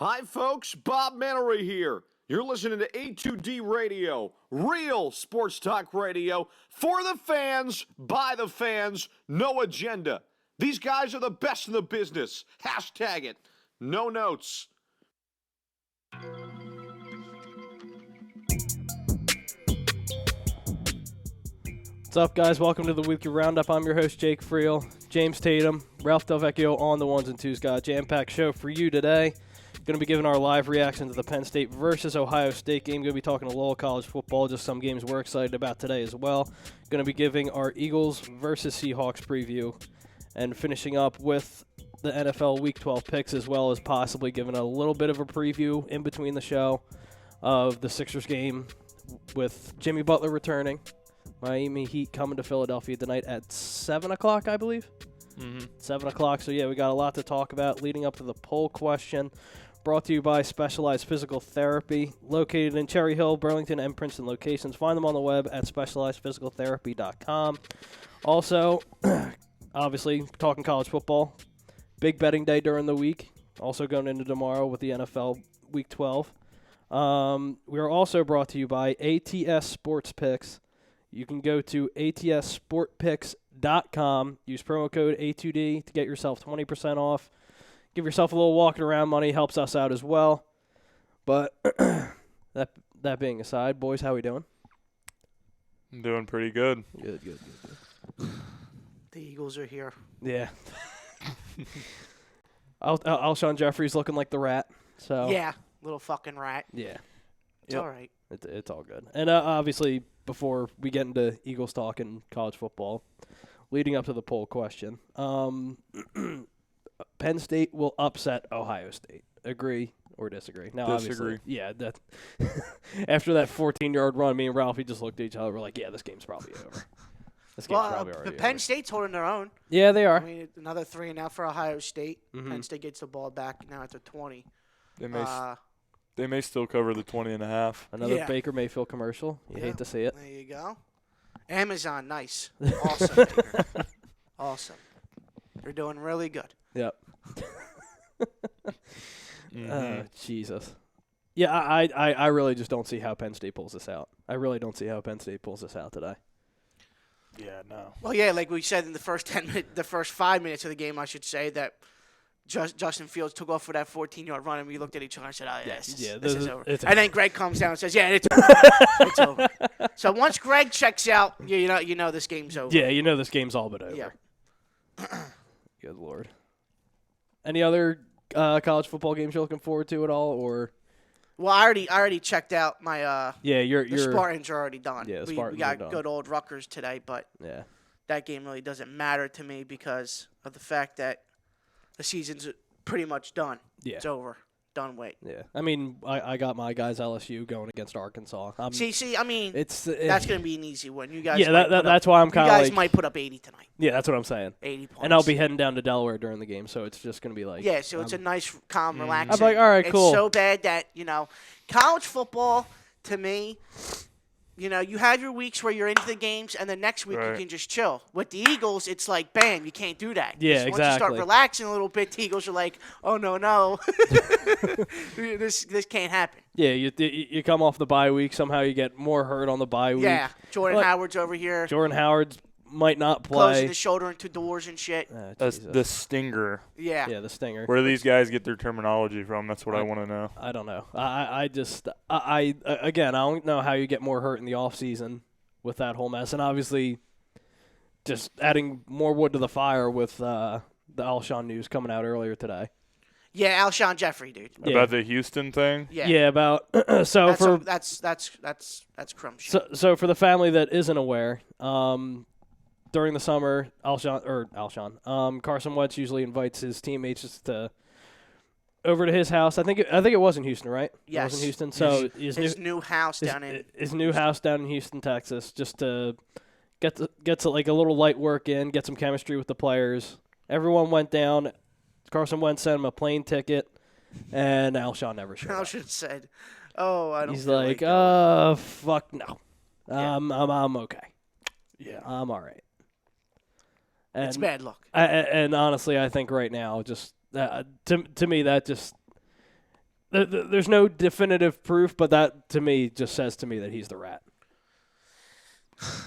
Hi, folks. Bob Mannery here. You're listening to A2D Radio, real sports talk radio for the fans, by the fans, no agenda. These guys are the best in the business. Hashtag it. No notes. What's up, guys? Welcome to the Weekly Roundup. I'm your host, Jake Friel. James Tatum, Ralph Del Vecchio on the ones and twos. Got a jam-packed show for you today. Going to be giving our live reaction to the Penn State versus Ohio State game. Going to be talking a little college football, just some games we're excited about today as well. Going to be giving our Eagles versus Seahawks preview and finishing up with the NFL Week 12 picks, as well as possibly giving a little bit of a preview in between the show of the Sixers game with Jimmy Butler returning. Miami Heat coming to Philadelphia tonight at 7 o'clock, I believe. 7 o'clock. So, yeah, we got a lot to talk about leading up to the poll question. Brought to you by Specialized Physical Therapy, located in Cherry Hill, Burlington, and Princeton locations. Find them on the web at specializedphysicaltherapy.com. Also, obviously, talking college football. Big betting day during the week. Also going into tomorrow with the NFL Week 12. We are also brought to you by ATS Sports Picks. You can go to atsportpicks.com. Use promo code A2D to get yourself 20% off. Give yourself a little walking around money. Helps us out as well. But that being aside, boys, how we doing? I'm doing pretty good. Good. The Eagles are here. Yeah. Alshon Jeffrey's looking like the rat. So Yeah, little fucking rat. Yeah. It's all right. It's all good. And obviously, before we get into Eagles talk and college football, leading up to the poll question, Penn State will upset Ohio State. Agree or disagree? Now, Disagree. Obviously, yeah. After that 14-yard run, me and Ralphie just looked at each other. We're like, yeah, this game's probably over. This game's probably already Penn over. State's holding their own. Yeah, they are. I mean, another 3-0 for Ohio State. Penn State gets the ball back now at the 20. They may still cover the 20.5. Another Baker Mayfield commercial. You hate to see it. There you go. Amazon, nice. Awesome. Awesome. They're doing really good. Yep. Jesus. Yeah, I really just don't see how Penn State pulls this out. I really don't see how Penn State pulls this out today. Yeah, no. Well, yeah, like we said in the first 5 minutes of the game, I should say, that Justin Fields took off for that 14-yard run, and we looked at each other and said, this is over. And then Greg comes down and says, yeah, it's over. It's over. So once Greg checks out, you know this game's over. Yeah, you know this game's all but over. Yeah. Good Lord. Any other college football games you're looking forward to at all, or? Well, I already checked out my. The Spartans are already done. Yeah, we Spartans got are done. good old Rutgers today, but that game really doesn't matter to me because of the fact that the season's pretty much done. Yeah. It's over. Done. Wait. Yeah. I mean, I got my guys LSU going against Arkansas. See. I mean, that's going to be an easy win. You guys. Yeah, that's why I'm kind of. You guys might put up 80 tonight. Yeah, that's what I'm saying. 80 points. And I'll be heading down to Delaware during the game, so it's just going to be like. Yeah, so it's a nice, calm, relaxing. I'm like, all right, cool. It's so bad that college football to me. You have your weeks where you're into the games, and the next week you can just chill. With the Eagles, it's like, bam, you can't do that. Yeah, exactly. Once you start relaxing a little bit, the Eagles are like, oh, no. this can't happen. Yeah, you come off the bye week. Somehow you get more hurt on the bye week. Yeah, Jordan Howard's over here. Jordan Howard might not play. Closing his shoulder into doors and shit. That's the stinger. Yeah. Yeah, the stinger. Where do these guys get their terminology from? That's what I want to know. I don't know. I don't know how you get more hurt in the off season with that whole mess, and obviously, just adding more wood to the fire with the Alshon news coming out earlier today. Yeah, Alshon Jeffrey, dude. Yeah. About the Houston thing? Yeah, about that's crumb shit. So for the family that isn't aware, during the summer, Carson Wentz usually invites his teammates over to his house. I think it was in Houston, right? Yes. It was in Houston. So his new house down in Houston, Texas, just to get to like a little light work in, get some chemistry with the players. Everyone went down. Carson Wentz sent him a plane ticket, and Alshon never showed up. Alshon said, "Oh, I don't." He's feel like, fuck no. Yeah. I'm okay. Yeah, I'm all right. And it's bad luck. And honestly, I think right now, just to me, that just there's no definitive proof, but that to me just says to me that he's the rat.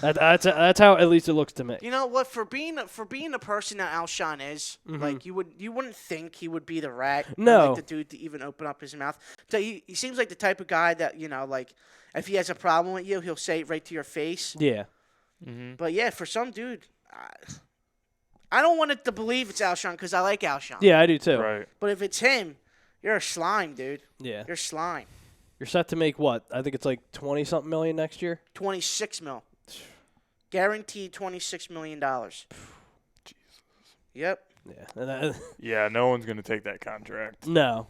That's how at least it looks to me. You know what? For being the person that Alshon is, like you wouldn't think he would be the rat. No, like the dude to even open up his mouth. So he seems like the type of guy that like if he has a problem with you, he'll say it right to your face. Yeah. Mm-hmm. But yeah, for some dude, I don't want it to believe it's Alshon because I like Alshon. Yeah, I do too. Right. But if it's him, you're a slime, dude. Yeah. You're slime. You're set to make what? I think it's like 20-something million next year. $26 million. Guaranteed $26 million. Jesus. Yep. Yeah. Yeah, no one's going to take that contract. No.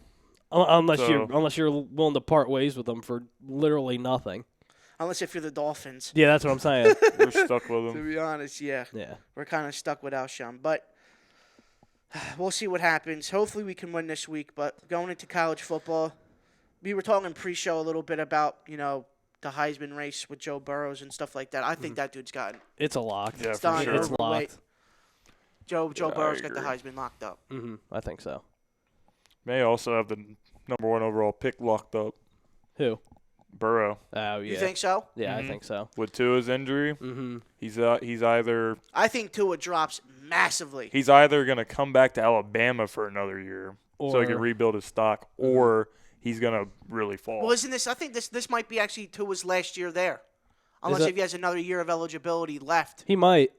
Unless you're willing to part ways with them for literally nothing. Unless if you're the Dolphins. Yeah, that's what I'm saying. We're stuck with To them. be honest, yeah. Yeah. We're kind of stuck with Alshon. But we'll see what happens. Hopefully we can win this week. But going into college football, we were talking pre-show a little bit about, the Heisman race with Joe Burrows and stuff like that. I think that dude's got it. It's a lock. Yeah, It's for done. sure. It's locked. Joe Yeah, Burrow's I got the agree. Heisman locked up. I think so. May also have the number 1 overall pick locked up. Who? Burrow. Oh, yeah. You think so? Yeah, I think so. With Tua's injury, he's either I think Tua drops massively. going to come back to Alabama for another year so he can rebuild his stock, or he's going to really fall. Well, isn't this? I think this might be actually Tua's last year there, unless if he has another year of eligibility left. He might.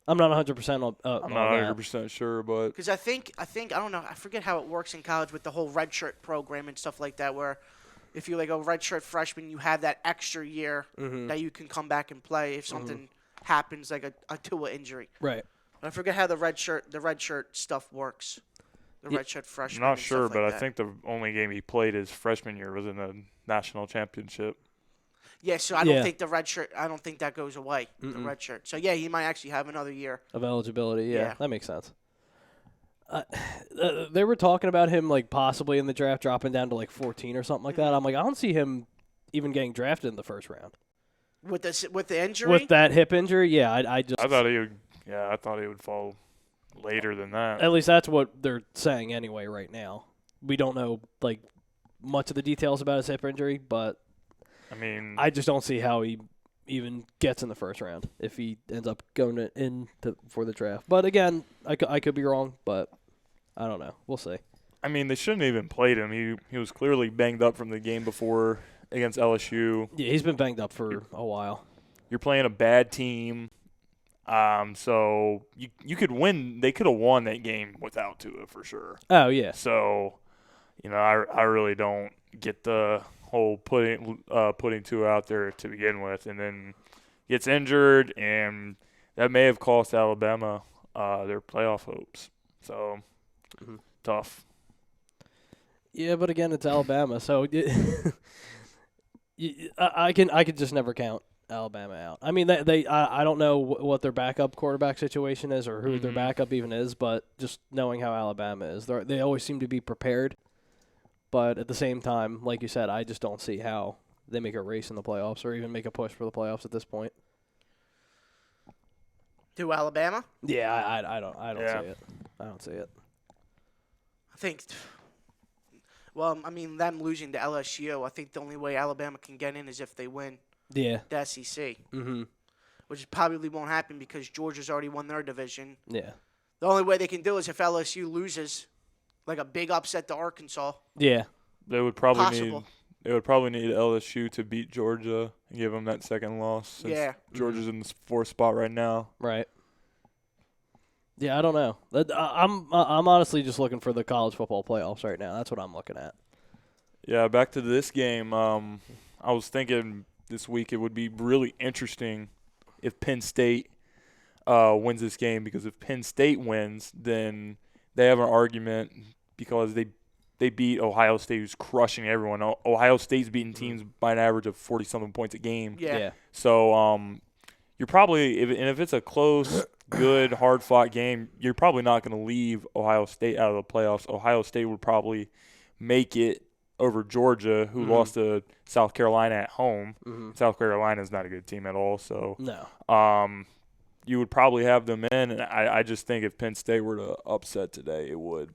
I'm not 100% on I'm not 100% sure, but Because I think I don't know. I forget how it works in college with the whole redshirt program and stuff like that, where if you're like a redshirt freshman, you have that extra year that you can come back and play if something happens, like a Tua injury. Right. I forget how the redshirt stuff works. The redshirt freshman. I'm not and sure, stuff but like I that. think the only game he played his freshman year was in the national championship. Yeah, so I don't think the redshirt. I don't think that goes away. The redshirt. So yeah, he might actually have another year of eligibility. Yeah, Yeah. that makes sense. They were talking about him like possibly in the draft dropping down to like 14 or something like that. I'm like, I don't see him even getting drafted in the first round with the injury. with that hip injury. Yeah, I thought he would. Yeah, I thought he would fall later than that. At least that's what they're saying anyway right now. We don't know like much of the details about his hip injury, but I mean, I just don't see how he even gets in the first round if he ends up going for the draft. But again, I could be wrong, but I don't know. We'll see. I mean, they shouldn't have even played him. He was clearly banged up from the game before against LSU. Yeah, he's been banged up for a while. You're playing a bad team. So you could win. They could have won that game without Tua for sure. Oh yeah. So, I really don't get the whole putting Tua out there to begin with, and then gets injured, and that may have cost Alabama their playoff hopes. So tough. Yeah, but again, it's Alabama, so I can just never count Alabama out. I mean, I don't know what their backup quarterback situation is or who their backup even is, but just knowing how Alabama is, they always seem to be prepared. But at the same time, like you said, I just don't see how they make a race in the playoffs or even make a push for the playoffs at this point. To Alabama? Yeah, I don't see it. I don't see it. I think. Well, I mean, them losing to LSU, I think the only way Alabama can get in is if they win Yeah. the SEC. Which probably won't happen because Georgia's already won their division. Yeah. The only way they can do is if LSU loses, like a big upset to Arkansas. Yeah. They would probably Possible. need LSU to beat Georgia and give them that second loss. Since Georgia's in the 4th spot right now. Right. Yeah, I don't know. I'm honestly just looking for the college football playoffs right now. That's what I'm looking at. Yeah, back to this game. I was thinking this week it would be really interesting if Penn State wins this game, because if Penn State wins, then they have an argument because they beat Ohio State, who's crushing everyone. Ohio State's beating teams by an average of 40-something points a game. Yeah. So you're probably if it's a close, good, hard-fought game, you're probably not going to leave Ohio State out of the playoffs. Ohio State would probably make it over Georgia, who lost to South Carolina at home. South Carolina is not a good team at all. So no. You would probably have them in. And I just think if Penn State were to upset today, it would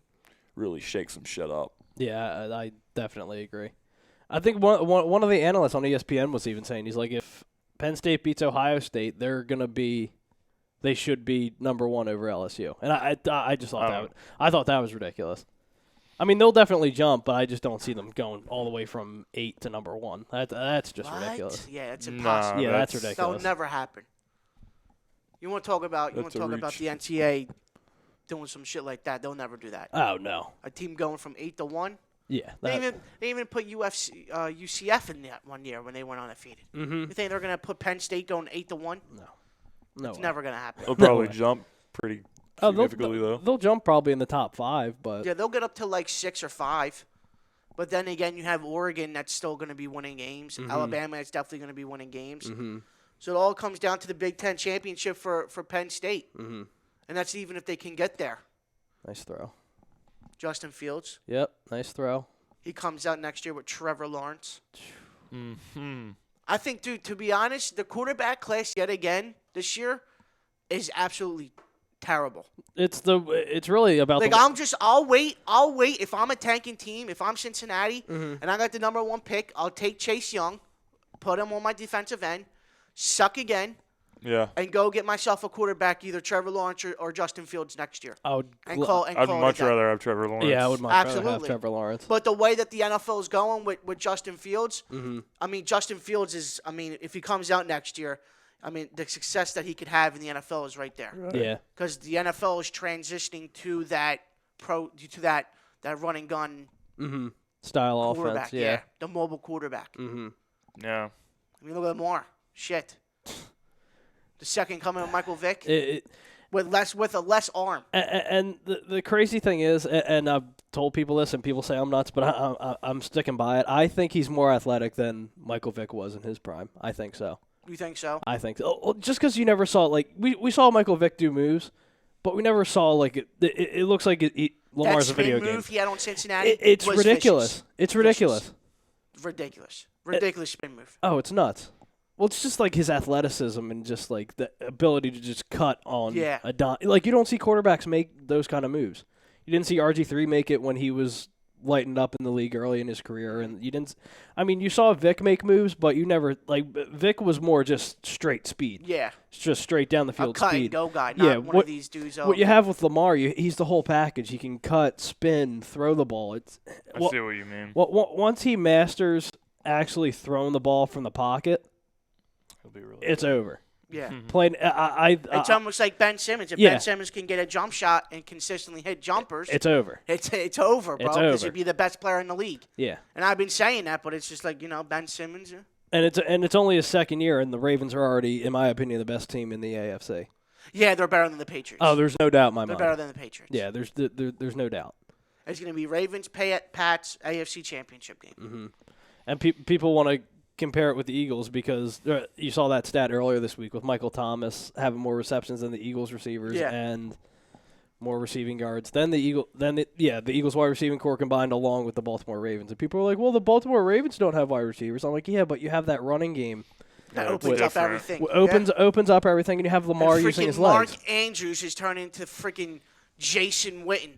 really shake some shit up. Yeah, I definitely agree. I think one of the analysts on ESPN was even saying, he's like, if Penn State beats Ohio State, they should be number 1 over LSU. And I just thought I thought that was ridiculous. I mean, they'll definitely jump, but I just don't see them going all the way from 8 to number 1. That's just ridiculous. Yeah, it's impossible. Yeah, that's ridiculous. That'll never happen. You want to talk about the NCAA doing some shit like that? They'll never do that. Oh no, a team going from 8 to 1. Yeah, they even put UCF in that one year when they went undefeated. Mm-hmm. You think they're gonna put Penn State going 8 to 1? No, it's never gonna happen. They'll probably jump pretty significantly though. They'll jump probably in the top 5, but yeah, they'll get up to like 6 or 5. But then again, you have Oregon that's still going to be winning games. Mm-hmm. Alabama is definitely going to be winning games. Mm-hmm. So it all comes down to the Big Ten championship for Penn State. Mm-hmm. And that's even if they can get there. Nice throw. Justin Fields. Yep, nice throw. He comes out next year with Trevor Lawrence. Mm-hmm. I think, dude, to be honest, the quarterback class yet again this year is absolutely terrible. It's really about like I'll wait if I'm a tanking team, if I'm Cincinnati and I got the number 1 pick, I'll take Chase Young, put him on my defensive end, suck again, and go get myself a quarterback, either Trevor Lawrence or Justin Fields next year. I'd much rather have Trevor Lawrence. Yeah, I would much rather have Trevor Lawrence. But the way that the NFL is going with Justin Fields, mm-hmm. I mean, Justin Fields is, if he comes out next year, the success that he could have in the NFL is right there. Right. Yeah. Because the NFL is transitioning to that run and gun style offense. Yeah. The mobile quarterback. Mm-hmm. Yeah. I mean, look at Lamar. Shit. The second coming of Michael Vick with a less arm. And the crazy thing is, and I've told people this, and people say I'm nuts, but I'm sticking by it. I think he's more athletic than Michael Vick was in his prime. I think so. You think so? I think so. Just because you never saw, we saw Michael Vick do moves, but we never saw, it looks like Lamar's a video game. That move he had on Cincinnati it's was ridiculous. Vicious. It's ridiculous. Ridiculous spin move. Oh, it's nuts. Well, it's just like his athleticism and just like the ability to just cut on a dime. Like, you don't see quarterbacks make those kind of moves. You didn't see RG3 make it when he was lightened up in the league early in his career, and you didn't. I mean, you saw Vic make moves, but you never Vic was more just straight speed. Yeah, it's just straight down the field a cut speed. And go guy. Not one of these dudes. What you have with Lamar, he's the whole package. He can cut, spin, throw the ball. I see what you mean. Once he masters actually throwing the ball from the pocket, it's over. Yeah. Mm-hmm. It's almost like Ben Simmons. If Ben Simmons can get a jump shot and consistently hit jumpers, it's over. It's over, bro. Because he'd be the best player in the league. Yeah. And I've been saying that, but it's just like, Ben Simmons. And it's only his second year, and the Ravens are already, in my opinion, the best team in the AFC. Yeah, they're better than the Patriots. Oh, there's no doubt in my mind. They're better than the Patriots. Yeah, there's no doubt. It's going to be Ravens, Pats, AFC Championship game. Mm-hmm. And people want to compare it with the Eagles because you saw that stat earlier this week with Michael Thomas having more receptions than the Eagles receivers and more receiving yards than the Eagles wide receiving core combined along with the Baltimore Ravens. And people are like, well, the Baltimore Ravens don't have wide receivers. I'm like, yeah, but you have that running game. That opens up everything. Opens up everything, and you have Lamar using his legs. Mark Andrews is turning into freaking Jason Witten.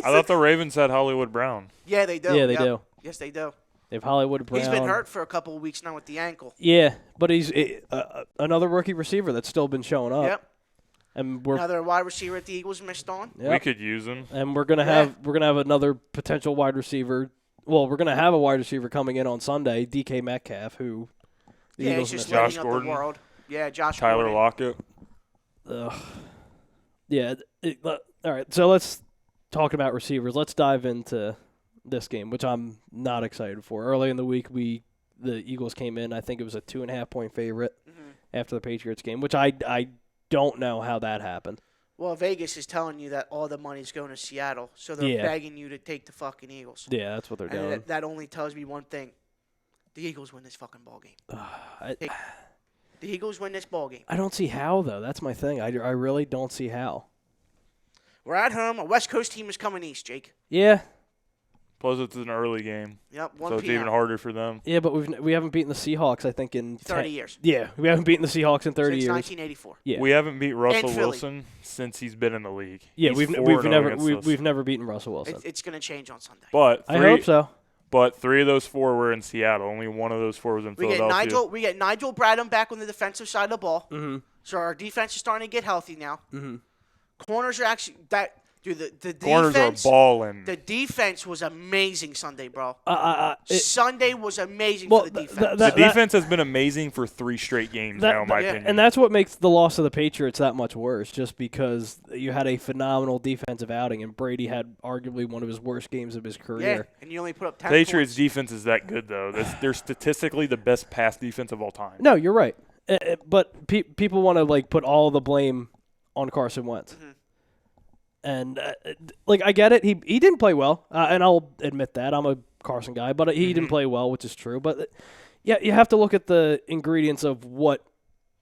I thought the Ravens had Hollywood Brown. Yeah, they do. Yeah, they do. Yes, they do. They have Hollywood Brown. He's been hurt for a couple of weeks now with the ankle. Yeah, but he's another rookie receiver that's still been showing up. Yep. And another wide receiver at the Eagles missed on. Yep. We could use him. And we're gonna have another potential wide receiver. Well, we're gonna have a wide receiver coming in on Sunday, DK Metcalf, who the Eagles he's just Josh lighting Gordon. up the world. Yeah, Josh Tyler Gordon. Lockett. Yeah. All right. So let's talk about receivers. Let's dive into this game, which I'm not excited for. Early in the week, the Eagles came in. I think it was a 2.5-point favorite after the Patriots game, which I don't know how that happened. Well, Vegas is telling you that all the money's going to Seattle, so they're begging you to take the fucking Eagles. Yeah, that's what they're doing. And that only tells me one thing: the Eagles win this fucking ball game. The Eagles win this ball game. I don't see how, though. That's my thing. I really don't see how. We're at home. A West Coast team is coming east, Jake. Yeah. Plus, it's an early game. Yep, 1 so p.m. it's even harder for them. Yeah, but we haven't beaten the Seahawks, I think, in 30 years. Yeah, we haven't beaten the Seahawks in 30 Since years. 1984. Yeah. We haven't beat Russell Philly. Wilson since he's been in the league. Yeah, He's we've never beaten Russell Wilson. It's going to change on Sunday. But I hope so. But 3 of those 4 were in Seattle. Only 1 of those 4 was in Philadelphia. We get Nigel Bradham back on the defensive side of the ball. Mm-hmm. So our defense is starting to get healthy now. Mm-hmm. Corners are actually the Corners defense. are balling. The defense was amazing Sunday, bro. Sunday was amazing well, for the defense. The defense has been amazing for 3 straight games now, in my opinion. And that's what makes the loss of the Patriots that much worse, just because you had a phenomenal defensive outing, and Brady had arguably one of his worst games of his career. And you only put up 10 Patriots points. defense is that good, though. They're statistically the best pass defense of all time. No, you're right. But people want to put all the blame on Carson Wentz. Mm-hmm. And, I get it. He didn't play well, and I'll admit that. I'm a Carson guy, but he didn't play well, which is true. But, yeah, you have to look at the ingredients of what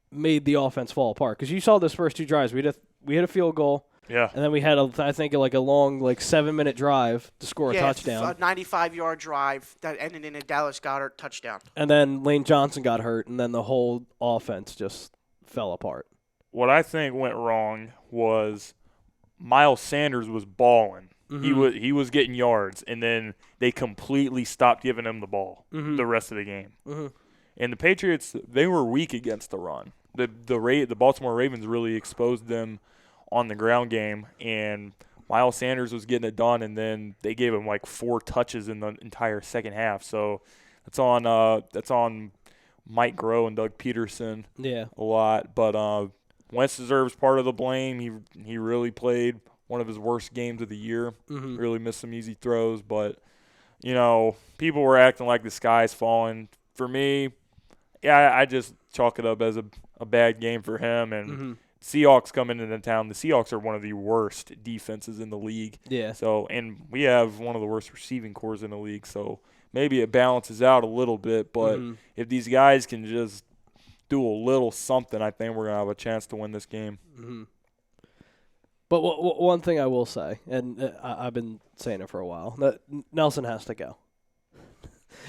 made the offense fall apart. Because you saw those first 2 drives. We hit a field goal. Yeah. And then we had, a long, 7-minute drive to score a touchdown. A 95-yard drive that ended in a Dallas Goedert touchdown. And then Lane Johnson got hurt, and then the whole offense just fell apart. What I think went wrong was Miles Sanders was balling. Mm-hmm. He was getting yards, and then they completely stopped giving him the ball the rest of the game. Mm-hmm. And the Patriots, they were weak against the run. The Baltimore Ravens really exposed them on the ground game, and Miles Sanders was getting it done, and then they gave him 4 touches in the entire second half. So that's on Mike Groh and Doug Peterson a lot. But Wentz deserves part of the blame. He really played one of his worst games of the year. Mm-hmm. Really missed some easy throws, but people were acting like the sky's falling. For me, I just chalk it up as a bad game for him. And Seahawks coming into town. The Seahawks are one of the worst defenses in the league. Yeah. So, and we have one of the worst receiving cores in the league. So maybe it balances out a little bit. But if these guys can just do a little something, I think we're gonna have a chance to win this game. Mm-hmm. But one thing I will say, and I've been saying it for a while, that Nelson has to go.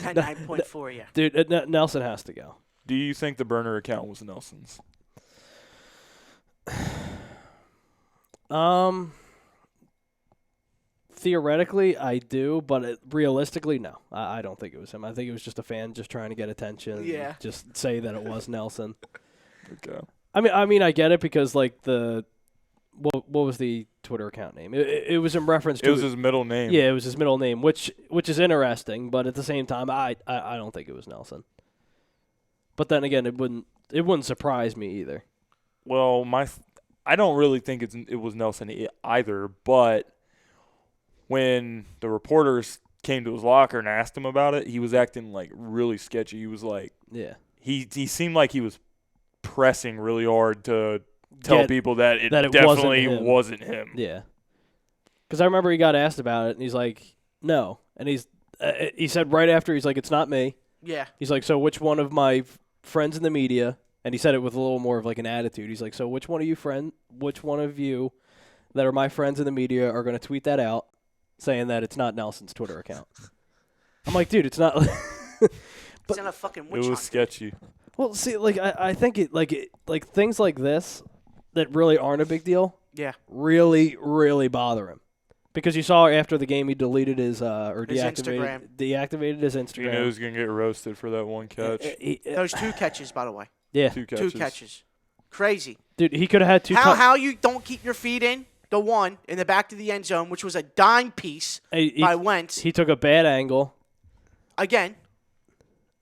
At 9.4, yeah. Dude, Nelson has to go. Do you think the burner account was Nelson's? Theoretically, I do, but realistically, no. I don't think it was him. I think it was just a fan just trying to get attention. Yeah. And just say that it was Nelson. Okay. I mean, I get it because what was the Twitter account name? It was in reference to. It was his middle name. Yeah, it was his middle name, which is interesting, but at the same time, I don't think it was Nelson. But then again, it wouldn't surprise me either. Well, I don't really think it was Nelson either, but when the reporters came to his locker and asked him about it, he was acting really sketchy. He was yeah. He seemed like he was pressing really hard to tell people that it definitely wasn't him. Yeah. Because I remember he got asked about it, and he's like, no. And he said right after, he's like, it's not me. Yeah. He's like, so which one of my friends in the media, and he said it with a little more of an attitude. He's like, so which one of you that are my friends in the media are going to tweet that out saying that it's not Nelson's Twitter account? I'm like, dude, it's not. It's not a fucking witch It was hunt. sketchy. Well, see, I think things like this that really aren't a big deal. Yeah. Really, really bother him. Because you saw after the game he deleted his deactivated his Instagram. You know he was going to get roasted for that one catch. Those 2 catches, by the way. Yeah. 2 catches. 2 catches. Crazy. Dude, he could have had 2 How you don't keep your feet in the one in the back of the end zone, which was a dime piece by Wentz. He took a bad angle. Again.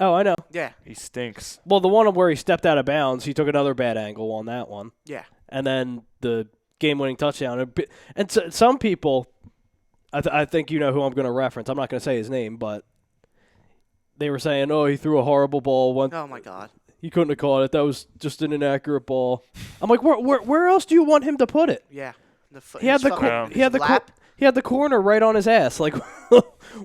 Oh, I know. Yeah. He stinks. Well, the one where he stepped out of bounds, he took another bad angle on that one. Yeah. And then the game-winning touchdown. And so, some people, I think you know who I'm going to reference. I'm not going to say his name, but they were saying, oh, he threw a horrible ball. Oh, my God. He couldn't have caught it. That was just an inaccurate ball. I'm like, where else do you want him to put it? Yeah. He had the corner right on his ass. Like,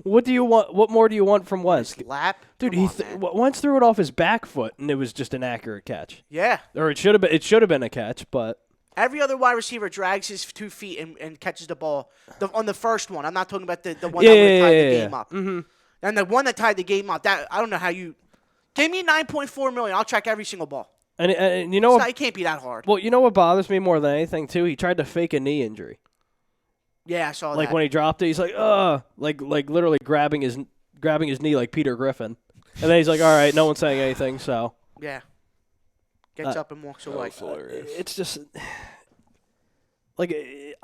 what do you want? What more do you want from Wentz? Lap, dude. Wentz threw it off his back foot, and it was just an accurate catch. Yeah. Or it should have been. It should have been a catch, but. Every other wide receiver drags his 2 feet and catches the ball. On the first one. I'm not talking about the one that would have tied the game up. Mm-hmm. And the one that tied the game up, that I don't know how you – give me $9.4 million. I'll track every single ball. And you know what? It can't be that hard. Well, you know what bothers me more than anything, too? He tried to fake a knee injury. Yeah, I saw that. Like when he dropped it, he's like, like literally grabbing his knee like Peter Griffin. And then he's like, all right, no one's saying anything, so. Yeah. Gets up and walks away. It's just like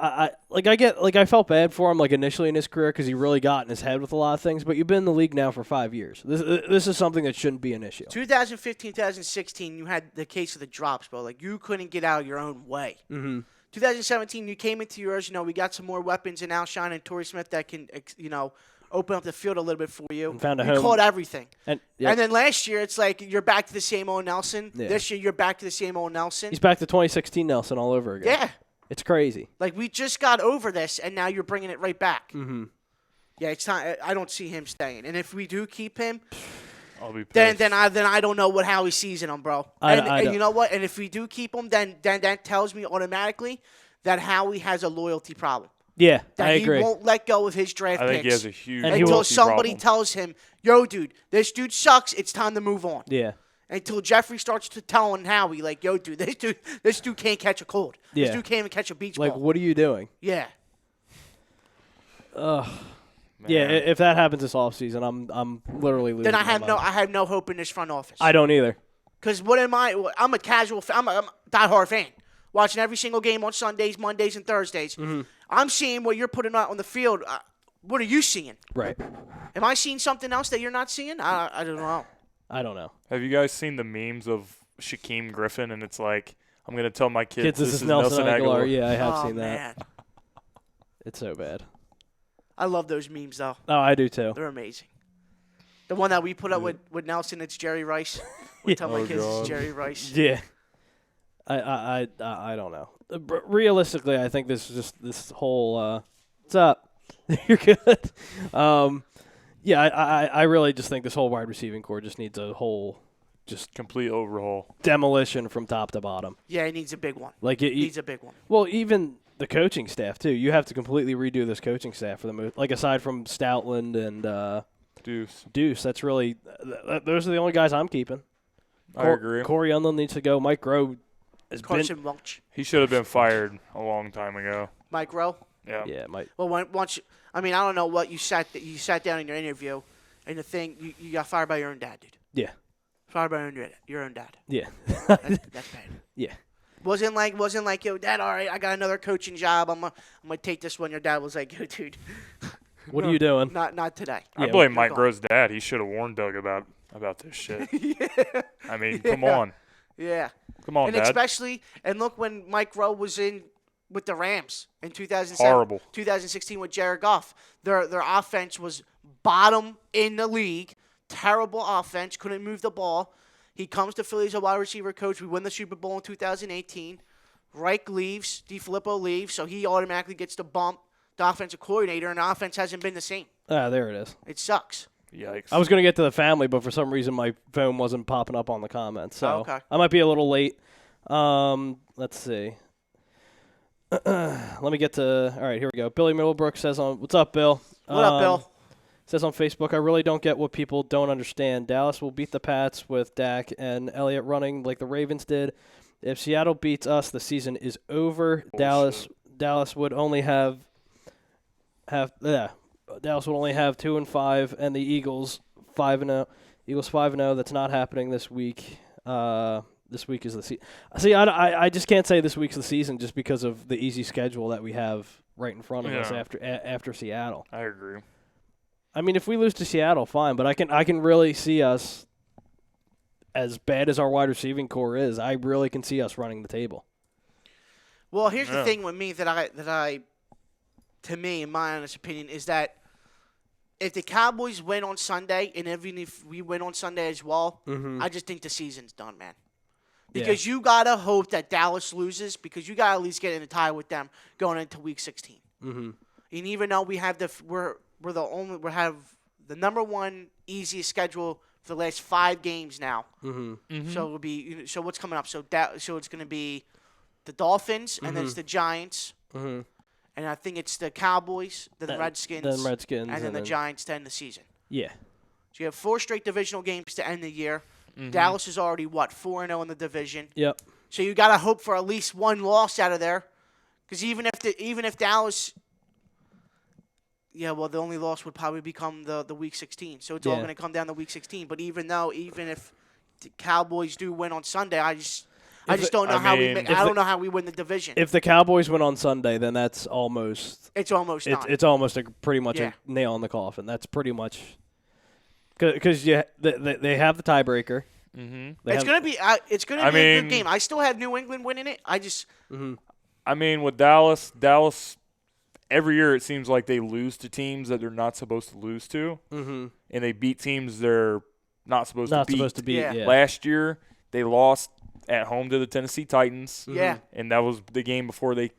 I felt bad for him like initially in his career because he really got in his head with a lot of things. But you've been in the league now for 5 years. This is something that shouldn't be an issue. 2015, 2016, you had the case of the drops, bro. Like you couldn't get out of your own way. Mm-hmm. 2017, you came into yours. We got some more weapons in Alshon and Torrey Smith that can, open up the field a little bit for you. And found a you home. caught everything. And then last year, it's like you're back to the same old Nelson. Yeah. This year, you're back to the same old Nelson. He's back to 2016 Nelson all over again. Yeah. It's crazy. Like, we just got over this, and now you're bringing it right back. Mm-hmm. Yeah, it's not. I don't see him staying. And if we do keep him, I'll be pissed. then I don't know what Howie's season him, bro. And you know what? And if we do keep him, then that tells me automatically that Howie has a loyalty problem. Yeah, that I agree. He won't let go of his draft picks. I think he has a huge until somebody problem. tells him, yo, dude, this dude sucks. It's time to move on. Yeah. Until Jeffrey starts to tell Howie, like, yo, dude, this dude can't catch a cold. Yeah. This dude can't even catch a beach like, ball. what are you doing? Yeah. Yeah, if that happens this offseason, I'm literally losing. Then I my have no hope in this front office. I don't either. Because what am I? I'm a casual fan. I'm a diehard fan. Watching every single game on Sundays, Mondays, and Thursdays. Mm-hmm. I'm seeing what you're putting out on the field. What are you seeing? Right. Am I seeing something else that you're not seeing? I don't know. I don't know. Have you guys seen the memes of Shaquem Griffin? And it's like, I'm going to tell my kids this is Nelson Aguilar. Yeah, I have seen that. Man. It's so bad. I love those memes, though. Oh, I do too. They're amazing. The one that we put up with Nelson, it's Jerry Rice. We tell my kids it's Jerry Rice. Yeah. I don't know. Realistically, I think this whole what's up? You're good. Yeah, I really just think this whole wide receiving core just needs a whole just complete overhaul, demolition from top to bottom. Yeah, it needs a big one. Like it needs a big one. Well, even the coaching staff too. You have to completely redo this coaching staff for the move. Like aside from Stoutland and Deuce. That's really those are the only guys I'm keeping. I agree. Corey Unlin needs to go. Mike Rowe has Carson Welch. He should have been fired a long time ago. Mike Rowe. Yeah. Yeah, Mike. Well, once I don't know what you sat down in your interview, and the thing you got fired by your own dad, dude. Yeah. Fired by your own dad. Yeah. That's bad. Yeah. Wasn't like, yo, Dad, all right, I got another coaching job. I'm gonna take this one. Your dad was like, yo, dude. What are you doing? Not today. I blame Mike Rowe's dad. He should have warned Doug about this shit. Yeah. I mean, come on. Yeah. Come on, and Dad. especially, and look when Mike Rowe was in with the Rams in 2016 with Jared Goff. Their offense was bottom in the league. Terrible offense. Couldn't move the ball. He comes to Philly as a wide receiver coach. We win the Super Bowl in 2018. Reich leaves. DeFilippo leaves. So he automatically gets the bump, the offensive coordinator, and the offense hasn't been the same. Ah, there it is. It sucks. Yikes. I was going to get to the family, but for some reason my phone wasn't popping up on the comments. So okay. I might be a little late. Let's see. Let me get to – all right, here we go. Billy Middlebrook says on – what's up, Bill? What up, Bill? Says on Facebook, I really don't get what people don't understand. Dallas will beat the Pats with Dak and Elliott running like the Ravens did. If Seattle beats us, the season is over. Bullshit. Dallas would only have Dallas would only have 2-5, and the Eagles 5-0. Eagles 5-0. That's not happening this week. This week is the season. See, I just can't say this week's the season just because of the easy schedule that we have right in front of us after Seattle. I agree. I mean, if we lose to Seattle, fine, but I can really see us, as bad as our wide receiving core is, I really can see us running the table. Well, here's the thing with me to me, in my honest opinion, is that if the Cowboys win on Sunday, and even if we win on Sunday as well, I just think the season's done, man. Because you gotta hope that Dallas loses, because you gotta at least get in a tie with them going into Week 16. Mm-hmm. And even though we have we have the number one easiest schedule for the last 5 games now. Mm-hmm. So it'll be so what's coming up? So it's gonna be the Dolphins, and then it's the Giants. Mm-hmm. And I think it's the Cowboys, then the Redskins, and then the Giants to end the season. Yeah. So you have 4 straight divisional games to end the year. Dallas is already, 4-0 in the division. Yep. So you got to hope for at least one loss out of there. Because even if Dallas, the only loss would probably become the Week 16. So it's all going to come down to Week 16. But even if the Cowboys do win on Sunday, I just don't know how we win the division. If the Cowboys win on Sunday, then that's almost. It's almost done. It's almost pretty much a nail in the coffin. That's pretty much. Because they have the tiebreaker. Mm-hmm. It's gonna be a good game. I still have New England winning it. I just. Mm-hmm. I mean, with Dallas, every year it seems like they lose to teams that they're not supposed to lose to, and they beat teams they're not supposed to beat. Yeah. Last year they lost at home to the Tennessee Titans. Yeah. And that was the game before they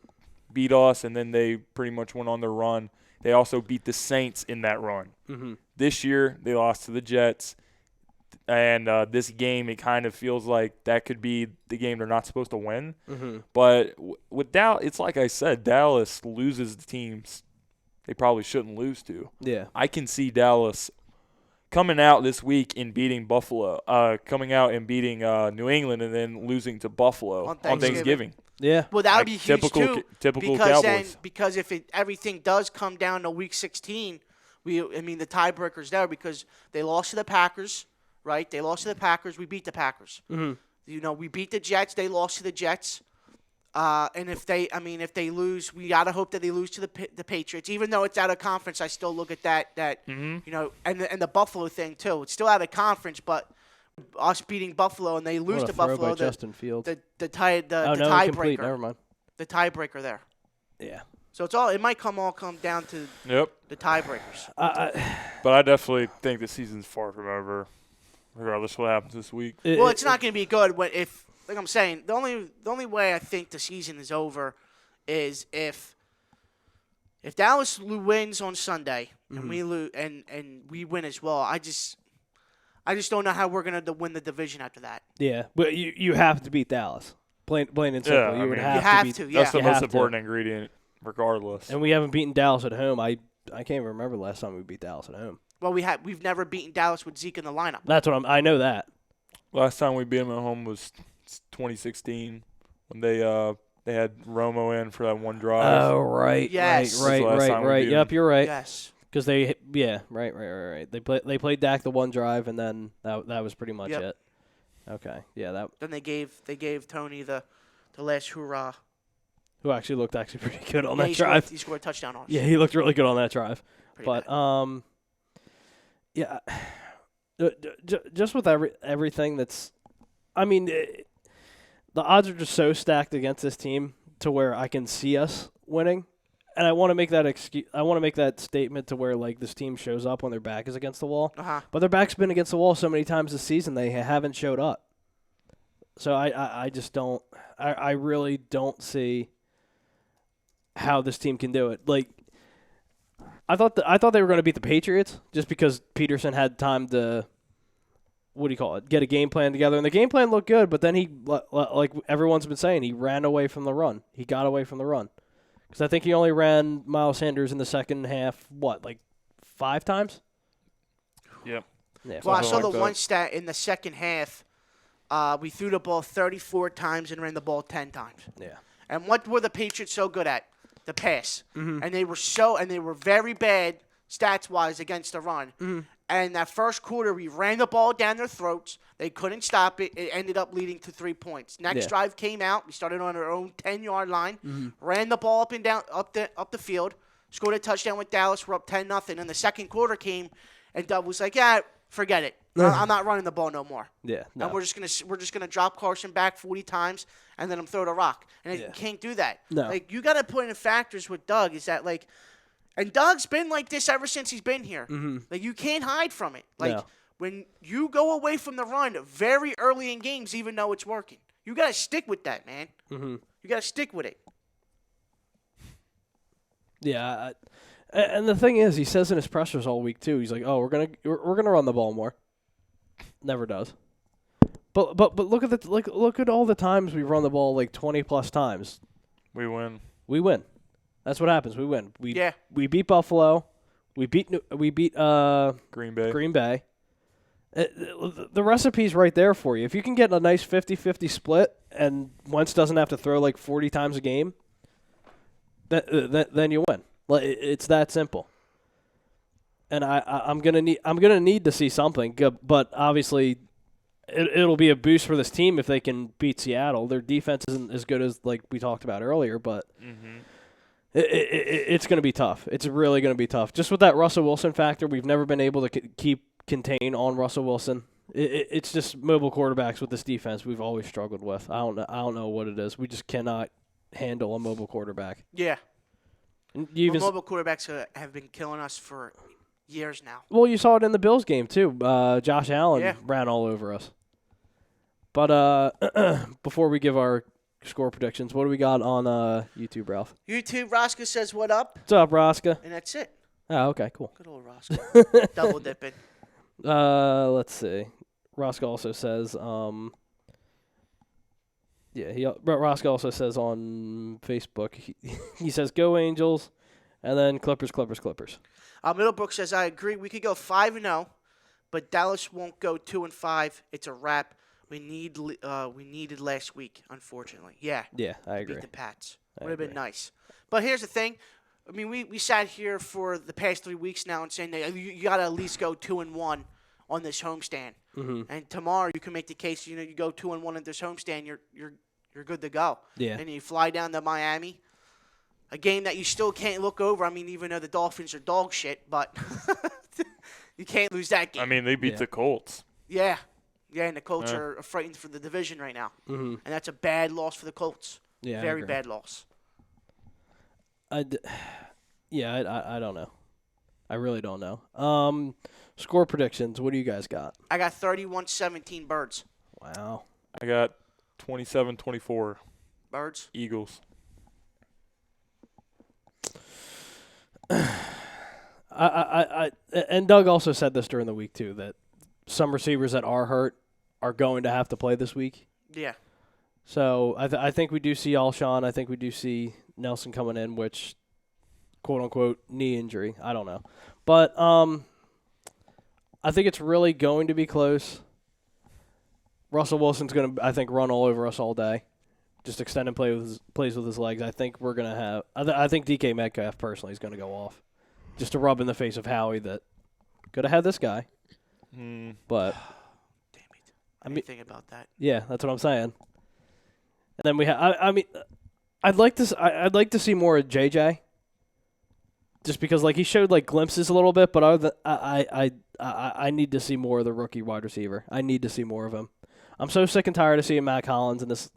beat us, and then they pretty much went on their run. They also beat the Saints in that run. Mm-hmm. This year, they lost to the Jets. And this game, it kind of feels like that could be the game they're not supposed to win. Mm-hmm. But with Dallas, it's like I said, Dallas loses the teams they probably shouldn't lose to. Yeah. I can see Dallas coming out this week and beating Buffalo, coming out and beating New England, and then losing to Buffalo on Thanksgiving. Yeah. Well, that would be huge typical because Cowboys. Because if everything does come down to Week 16, the tiebreaker's there because they lost to the Packers, right? They lost to the Packers. We beat the Packers. Mm-hmm. We beat the Jets. They lost to the Jets. And if they lose, we gotta hope that they lose to the Patriots. Even though it's out of conference, I still look at that and the Buffalo thing too. It's still out of conference, but us beating Buffalo and they lose to Buffalo, Justin Fields. the tiebreaker. Never mind. The tiebreaker there. Yeah. So it might all come down to the tiebreakers. But I definitely think the season's far from over, regardless of what happens this week. It's not going to be good if, like I'm saying, the only way I think the season is over is if Dallas wins on Sunday and we lose and we win as well. I just don't know how we're going to win the division after that. Yeah, but you have to beat Dallas. Plain and simple. Yeah, you have to. That's the most important ingredient, regardless. And we haven't beaten Dallas at home. I can't even remember the last time we beat Dallas at home. Well, we've never beaten Dallas with Zeke in the lineup. That's what I know that. Last time we beat them at home was 2016 when they had Romo in for that one drive. Oh, right. Yes. Right. Yep, you're right. Yes. Because right. They played Dak the one drive, and then that was pretty much it. Okay. Yeah. Then they gave Tony the last hurrah. Who actually looked pretty good on that drive. He scored a touchdown on us. Yeah, he looked really good on that drive. Pretty bad. Yeah. Just with everything that's, the odds are just so stacked against this team to where I can see us winning, and I want to make that statement to where like this team shows up when their back is against the wall. But their back's been against the wall so many times this season they haven't showed up. So I just don't. I really don't see how this team can do it. Like I thought they were going to beat the Patriots just because Peterson had time to. What do you call it? Get a game plan together, and the game plan looked good. But then he, like everyone's been saying, he ran away from the run. He got away from the run because I think he only ran Miles Sanders in the second half. Like 5 times? Yep. Yeah. Well, I saw the one stat in the second half. We threw the ball 34 times and ran the ball 10 times. Yeah. And what were the Patriots so good at? The pass. Mm-hmm. And they were very bad stats wise against the run. Mm-hmm. And that first quarter, we ran the ball down their throats. They couldn't stop it. It ended up leading to 3 points. Next drive came out. We started on our own 10-yard line. Ran the ball up and down up the field. Scored a touchdown with Dallas. We're up 10-0. And the second quarter came, and Dub was like, "Yeah, forget it. I'm not running the ball no more." Yeah. No. And we're just gonna drop Carson back 40 times and then throw the rock. And you can't do that. No. Like you got to put in factors with Doug. Is that like. And Doug's been like this ever since he's been here. Mm-hmm. Like, you can't hide from it. Like, when you go away from the run very early in games, even though it's working, you got to stick with that, man. Mm-hmm. You got to stick with it. Yeah. And the thing is, he says in his pressers all week, too, he's like, oh, we're gonna run the ball more. Never does. But look at look at all the times we run the ball like 20+ times. We win. We win. That's what happens. We win. We beat Buffalo. We beat Green Bay. Green Bay. The recipe's right there for you. If you can get a nice 50-50 split and Wentz doesn't have to throw like 40 times a game, then you win. It's that simple. And I'm gonna need to see something. But obviously, it'll be a boost for this team if they can beat Seattle. Their defense isn't as good as like we talked about earlier, but it's going to be tough. It's really going to be tough. Just with that Russell Wilson factor, we've never been able to contain on Russell Wilson. It's just mobile quarterbacks with this defense we've always struggled with. I don't know what it is. We just cannot handle a mobile quarterback. Yeah. Mobile quarterbacks have been killing us for years now. Well, you saw it in the Bills game too. Josh Allen ran all over us. But before we give our score predictions, what do we got on YouTube, Ralph? YouTube, Rosca says, "What up?" What's up, Rosca? And that's it. Oh, okay, cool. Good old Rosca. Double dipping. Let's see. Rosca also says, Rosca also says on Facebook, he says, "Go Angels," and then Clippers. Middlebrook says, "I agree. We could go 5-0, but Dallas won't go 2-5. It's a wrap. We needed last week, unfortunately." Yeah, I agree. Beat the Pats. Would have been nice. But here's the thing. I mean, we sat here for the past 3 weeks now and saying that you got to at least go 2-1 on this homestand. Mm-hmm. And tomorrow you can make the case. You go 2-1 at this homestand, you're good to go. Yeah. And you fly down to Miami, a game that you still can't look over. I mean, even though the Dolphins are dog shit, but you can't lose that game. I mean, they beat the Colts. Yeah. Yeah, and the Colts are frightened for the division right now. Mm-hmm. And that's a bad loss for the Colts. Yeah, very bad loss. I don't know. I really don't know. Score predictions. What do you guys got? I got 31-17 Birds. Wow. I got 27-24 Birds. Eagles. And Doug also said this during the week too, that some receivers that are hurt are going to have to play this week. Yeah. So I think we do see Alshon. I think we do see Nelson coming in, which, quote unquote, knee injury. I don't know, but I think it's really going to be close. Russell Wilson's going to, I think, run all over us all day. Just extend and plays with his legs. I think we're going to have. I think DK Metcalf personally is going to go off, just to rub in the face of Howie that could have had this guy. But damn it! I didn't think about that. Yeah, that's what I'm saying. And then we have. I mean, I'd like to see more of JJ. Just because he showed glimpses a little bit, but I need to see more of the rookie wide receiver. I need to see more of him. I'm so sick and tired of seeing Matt Collins in this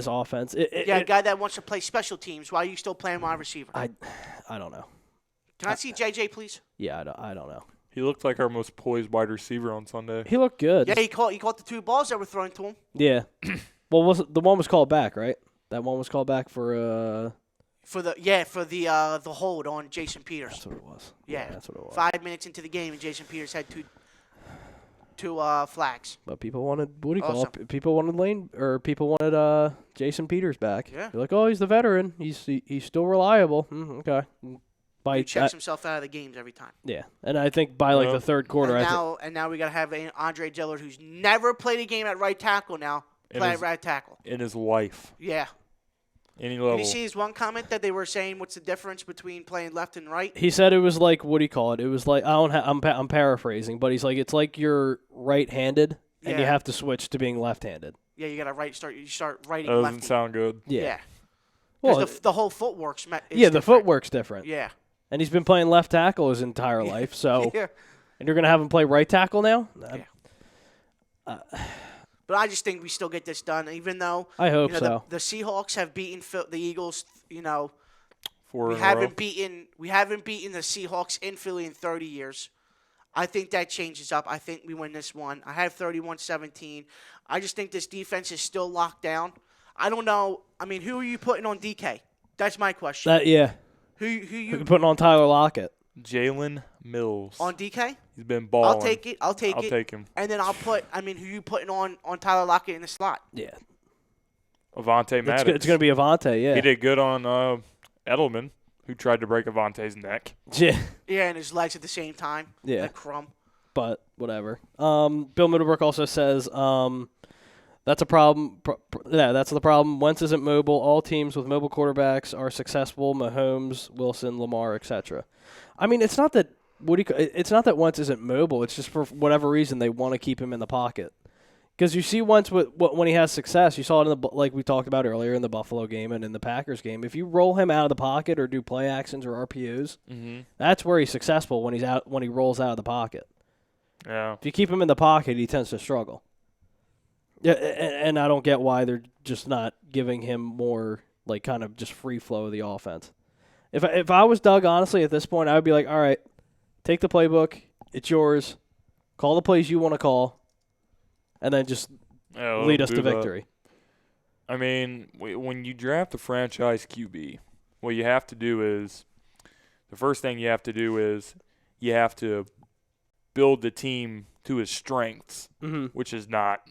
offense. A guy that wants to play special teams. Why are you still playing wide receiver? I don't know. Can I see JJ, please? Yeah, I don't know. He looked like our most poised wide receiver on Sunday. He looked good. Yeah, he caught the 2 balls that were thrown to him. Yeah. Well, the one was called back, right? That one was called back for the hold on Jason Peters. That's what it was. Yeah, that's what it was. 5 minutes into the game, and Jason Peters had two flags. But people wanted People wanted Jason Peters back. Yeah. They're like, oh, he's the veteran. He's still reliable. Okay. He checks himself out of the games every time. Yeah, and I think by the third quarter, and now we got to have Andre Dillard, who's never played a game at right tackle now, play at right tackle in his life. Yeah. Any level. Did you see his one comment that they were saying what's the difference between playing left and right? He said it was like, what do you call it? It was like I'm paraphrasing, but he's like, it's like you're right-handed and you have to switch to being left-handed. Yeah, you got to start writing that lefty. Doesn't sound good. Yeah. Well, the whole footwork's the footwork's different. Yeah. And he's been playing left tackle his entire life, so yeah. And you're going to have him play right tackle now? Yeah. But I just think we still get this done, even though I hope so. The Seahawks have beaten the Eagles. We haven't beaten the Seahawks in Philly in 30 years. I think that changes up. I think we win this one. I have 31-17. I just think this defense is still locked down. I don't know. I mean, who are you putting on DK? That's my question. Who you putting putting on Tyler Lockett? Jalen Mills. On DK? He's been balling. I'll take it. I'll take him. And then who you putting on Tyler Lockett in the slot? Yeah. Avonte Maddox. It's going to be Avonte, yeah. He did good on Edelman, who tried to break Avonte's neck. Yeah. Yeah, and his legs at the same time. Yeah. Like crumb. But whatever. Bill Middlebrook also says that's a problem. That's the problem. Wentz isn't mobile. All teams with mobile quarterbacks are successful. Mahomes, Wilson, Lamar, etc. I mean, it's not that it's not that Wentz isn't mobile. It's just for whatever reason they want to keep him in the pocket. Because you see Wentz when he has success, you saw it like we talked about earlier in the Buffalo game and in the Packers game. If you roll him out of the pocket or do play actions or RPOs, that's where he's successful when he rolls out of the pocket. Yeah. If you keep him in the pocket, he tends to struggle. Yeah, and I don't get why they're just not giving him more like kind of just free flow of the offense. If I was Doug, honestly, at this point, I would be like, all right, take the playbook, it's yours, call the plays you want to call, and then just lead us to victory. I mean, when you draft a franchise QB, what you have to do is the first thing you have to do is you have to build the team to his strengths, which is not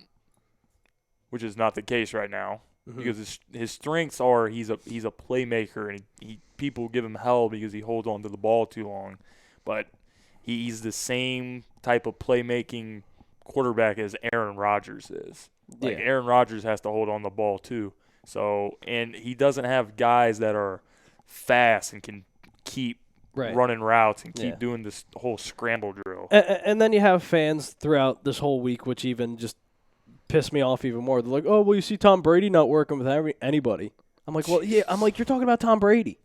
the case right now, because his strengths are he's a playmaker, and people give him hell because he holds on to the ball too long, but he's the same type of playmaking quarterback as Aaron Rodgers is. Like Aaron Rodgers has to hold on the ball too. So, and he doesn't have guys that are fast and can keep running routes and keep doing this whole scramble drill. And then you have fans throughout this whole week, which even just pissed me off even more. They're like, "Oh, well, you see Tom Brady not working with anybody." I'm like, "Well, yeah." I'm like, "You're talking about Tom Brady.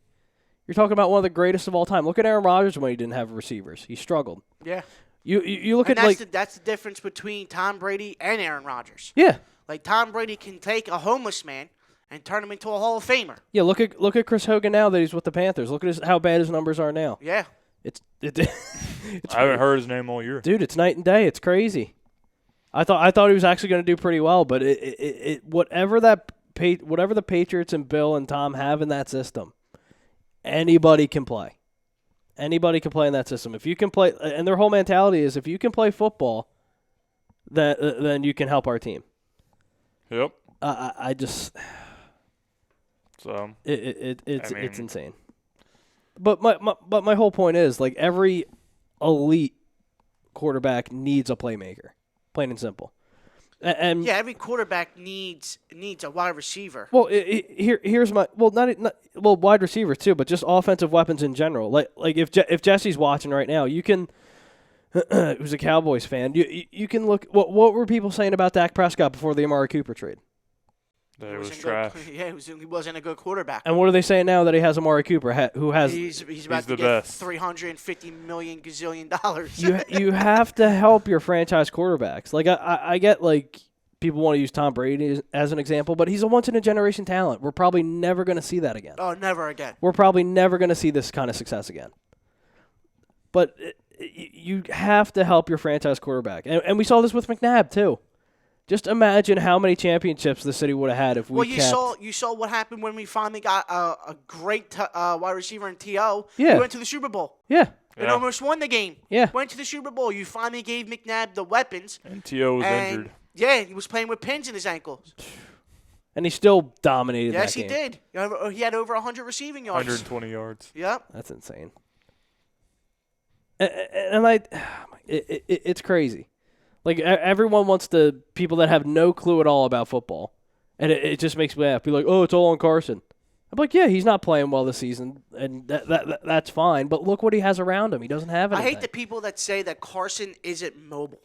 You're talking about one of the greatest of all time. Look at Aaron Rodgers when he didn't have receivers. He struggled." Yeah. You look and at that's the difference between Tom Brady and Aaron Rodgers. Yeah. Like Tom Brady can take a homeless man and turn him into a Hall of Famer. Yeah, look at Chris Hogan now that he's with the Panthers. Look at how bad his numbers are now. Yeah. It's I haven't heard his name all year. Dude, it's night and day. It's crazy. I thought he was actually going to do pretty well, but whatever the Patriots and Bill and Tom have in that system, anybody can play. Anybody can play in that system. If you can play, and their whole mentality is if you can play football, then you can help our team. Yep. I just so it's insane. But my whole point is like every elite quarterback needs a playmaker, plain and simple. And yeah, every quarterback needs a wide receiver. Well, here's my not wide receiver too, but just offensive weapons in general. Like if Jesse's watching right now, you can. Who's a Cowboys fan? You can look. What were people saying about Dak Prescott before the Amari Cooper trade? That it was trash. Yeah, he wasn't a good quarterback. And what are they saying now that he has Amari Cooper, who has? He's about to get best. $350 million gazillion. You have to help your franchise quarterbacks. Like I get like people want to use Tom Brady as an example, but he's a once in a generation talent. We're probably never going to see that again. Oh, never again. We're probably never going to see this kind of success again. But you have to help your franchise quarterback, and we saw this with McNabb too. Just imagine how many championships the city would have had if we kept. You saw what happened when we finally got a great wide receiver in T.O. Yeah. We went to the Super Bowl. Yeah. And almost won the game. Yeah. Went to the Super Bowl. You finally gave McNabb the weapons. And T.O. was injured. Yeah, he was playing with pins in his ankles. And he still dominated that game. Yes, he did. He had over 100 receiving yards. 120 yards. Yep. That's insane. And it's crazy. Like, everyone wants people that have no clue at all about football. And it just makes me laugh. Be like, oh, it's all on Carson. I'm like, yeah, he's not playing well this season, and that's fine. But look what he has around him. He doesn't have anything. I hate the people that say that Carson isn't mobile.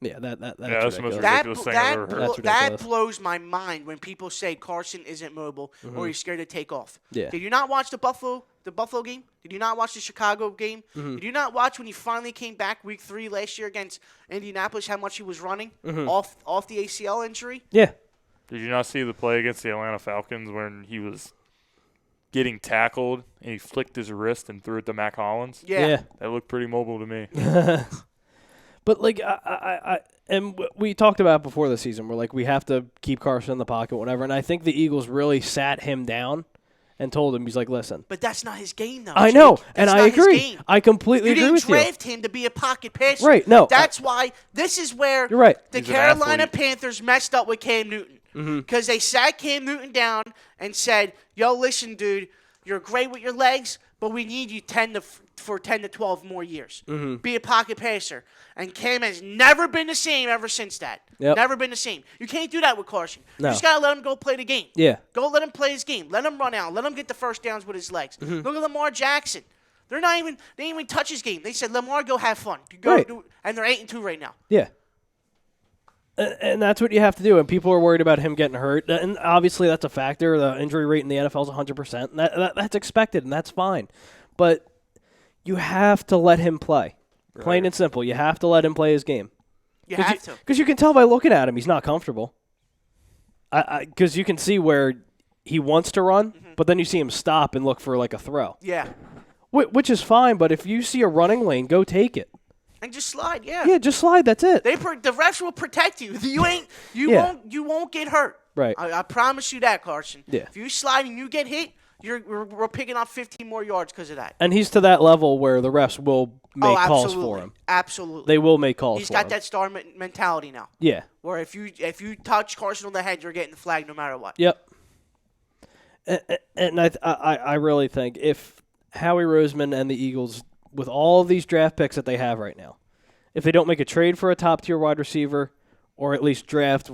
Yeah, that's the most ridiculous thing I've ever heard. That blows my mind when people say Carson isn't mobile or he's scared to take off. Yeah. Did you not watch the Buffalo game? Did you not watch the Chicago game? Did you not watch when he finally came back week 3 last year against Indianapolis, how much he was running off the ACL injury? Yeah. Did you not see the play against the Atlanta Falcons when he was getting tackled and he flicked his wrist and threw it to Mac Hollins? Yeah. That looked pretty mobile to me. But, like, and we talked about before the season, we're like, we have to keep Carson in the pocket, whatever. And I think the Eagles really sat him down and told him, he's like, listen. But that's not his game, though. I know, and I agree. I completely agree with you. You didn't draft him to be a pocket passer. Right, no. That's why this is where you're right. The Carolina Panthers messed up with Cam Newton. Because they sat Cam Newton down and said, yo, listen, dude, you're great with your legs, but we need you for 10 to 12 more years. Be a pocket passer. And Cam has never been the same ever since that. Yep. Never been the same. You can't do that with Carson. No. You just got to let him go play the game. Yeah. Go let him play his game. Let him run out. Let him get the first downs with his legs. Look at Lamar Jackson. They didn't even touch his game. They said, Lamar, go have fun. And they're 8-2 right now. Yeah. And that's what you have to do. And people are worried about him getting hurt. And obviously that's a factor. The injury rate in the NFL is 100%. And that's expected, and that's fine. But you have to let him play. Right. Plain and simple. You have to let him play his game. You have to. Because you can tell by looking at him he's not comfortable. Because you can see where he wants to run, but then you see him stop and look for like a throw. Yeah. Which is fine, but if you see a running lane, go take it. And just slide, yeah. Yeah, just slide. That's it. The refs will protect you. You won't get hurt. Right. I promise you that, Carson. Yeah. If you slide and you get hit, we're picking up 15 more yards because of that. And he's to that level where the refs will make calls for him. Absolutely. They will make calls for him. He's got that star mentality now. Yeah. Where if you touch Carson on the head, you're getting the flag no matter what. Yep. And I really think if Howie Roseman and the Eagles, with all of these draft picks that they have right now, if they don't make a trade for a top-tier wide receiver or at least draft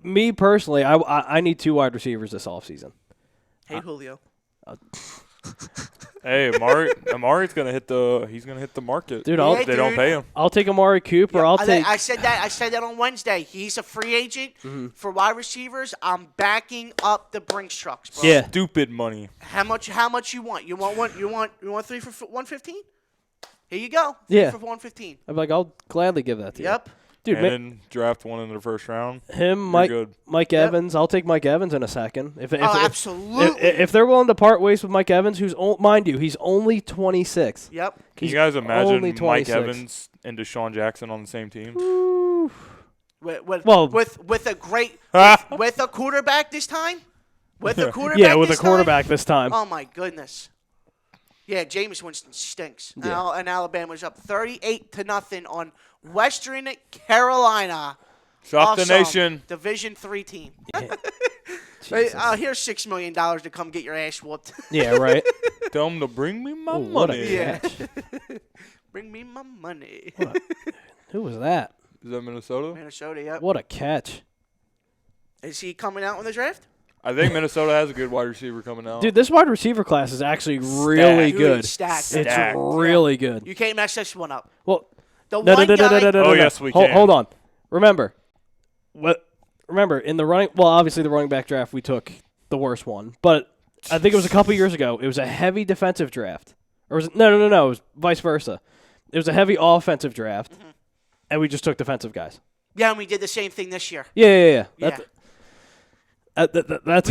me personally, I need 2 wide receivers this offseason. Hey, Julio. Hey, Amari's gonna hit the market. Dude, if they don't pay him. I'll take Amari Cooper. Yeah, I said that on Wednesday. He's a free agent for wide receivers. I'm backing up the Brinks trucks, bro. Yeah. Stupid money. How much you want? You want 3 for 115? Here you go. 3 for 115. I'm like, I'll gladly give that to you. Yep. Dude, and then draft one in the first round. Mike Evans. I'll take Mike Evans in a second. Absolutely. If they're willing to part ways with Mike Evans, mind you, he's only 26. Yep. Can you guys imagine Mike Evans and Deshaun Jackson on the same team? With a great with a quarterback this time. With a quarterback this time. Oh my goodness. Yeah, Jameis Winston stinks. Yeah. And Alabama's up 38-0 on Western Carolina. Shock the nation. Division III team. Yeah. Here's $6 million to come get your ass whooped. Yeah, right. Tell them to bring me my money. What a catch. Bring me my money. Who was that? Is that Minnesota? Minnesota, yep. What a catch. Is he coming out in the draft? I think Minnesota has a good wide receiver coming out. Dude, this wide receiver class is actually really good. Stacked. It's really good. You can't mess this one up. Well, no. Yes, we can. Hold on. Remember, in the running. Well, obviously the running back draft we took the worst one, but I think it was a couple years ago. It was a heavy defensive draft, or was it, no. It was vice versa. It was a heavy offensive draft, and we just took defensive guys. Yeah, and we did the same thing this year. Yeah. That's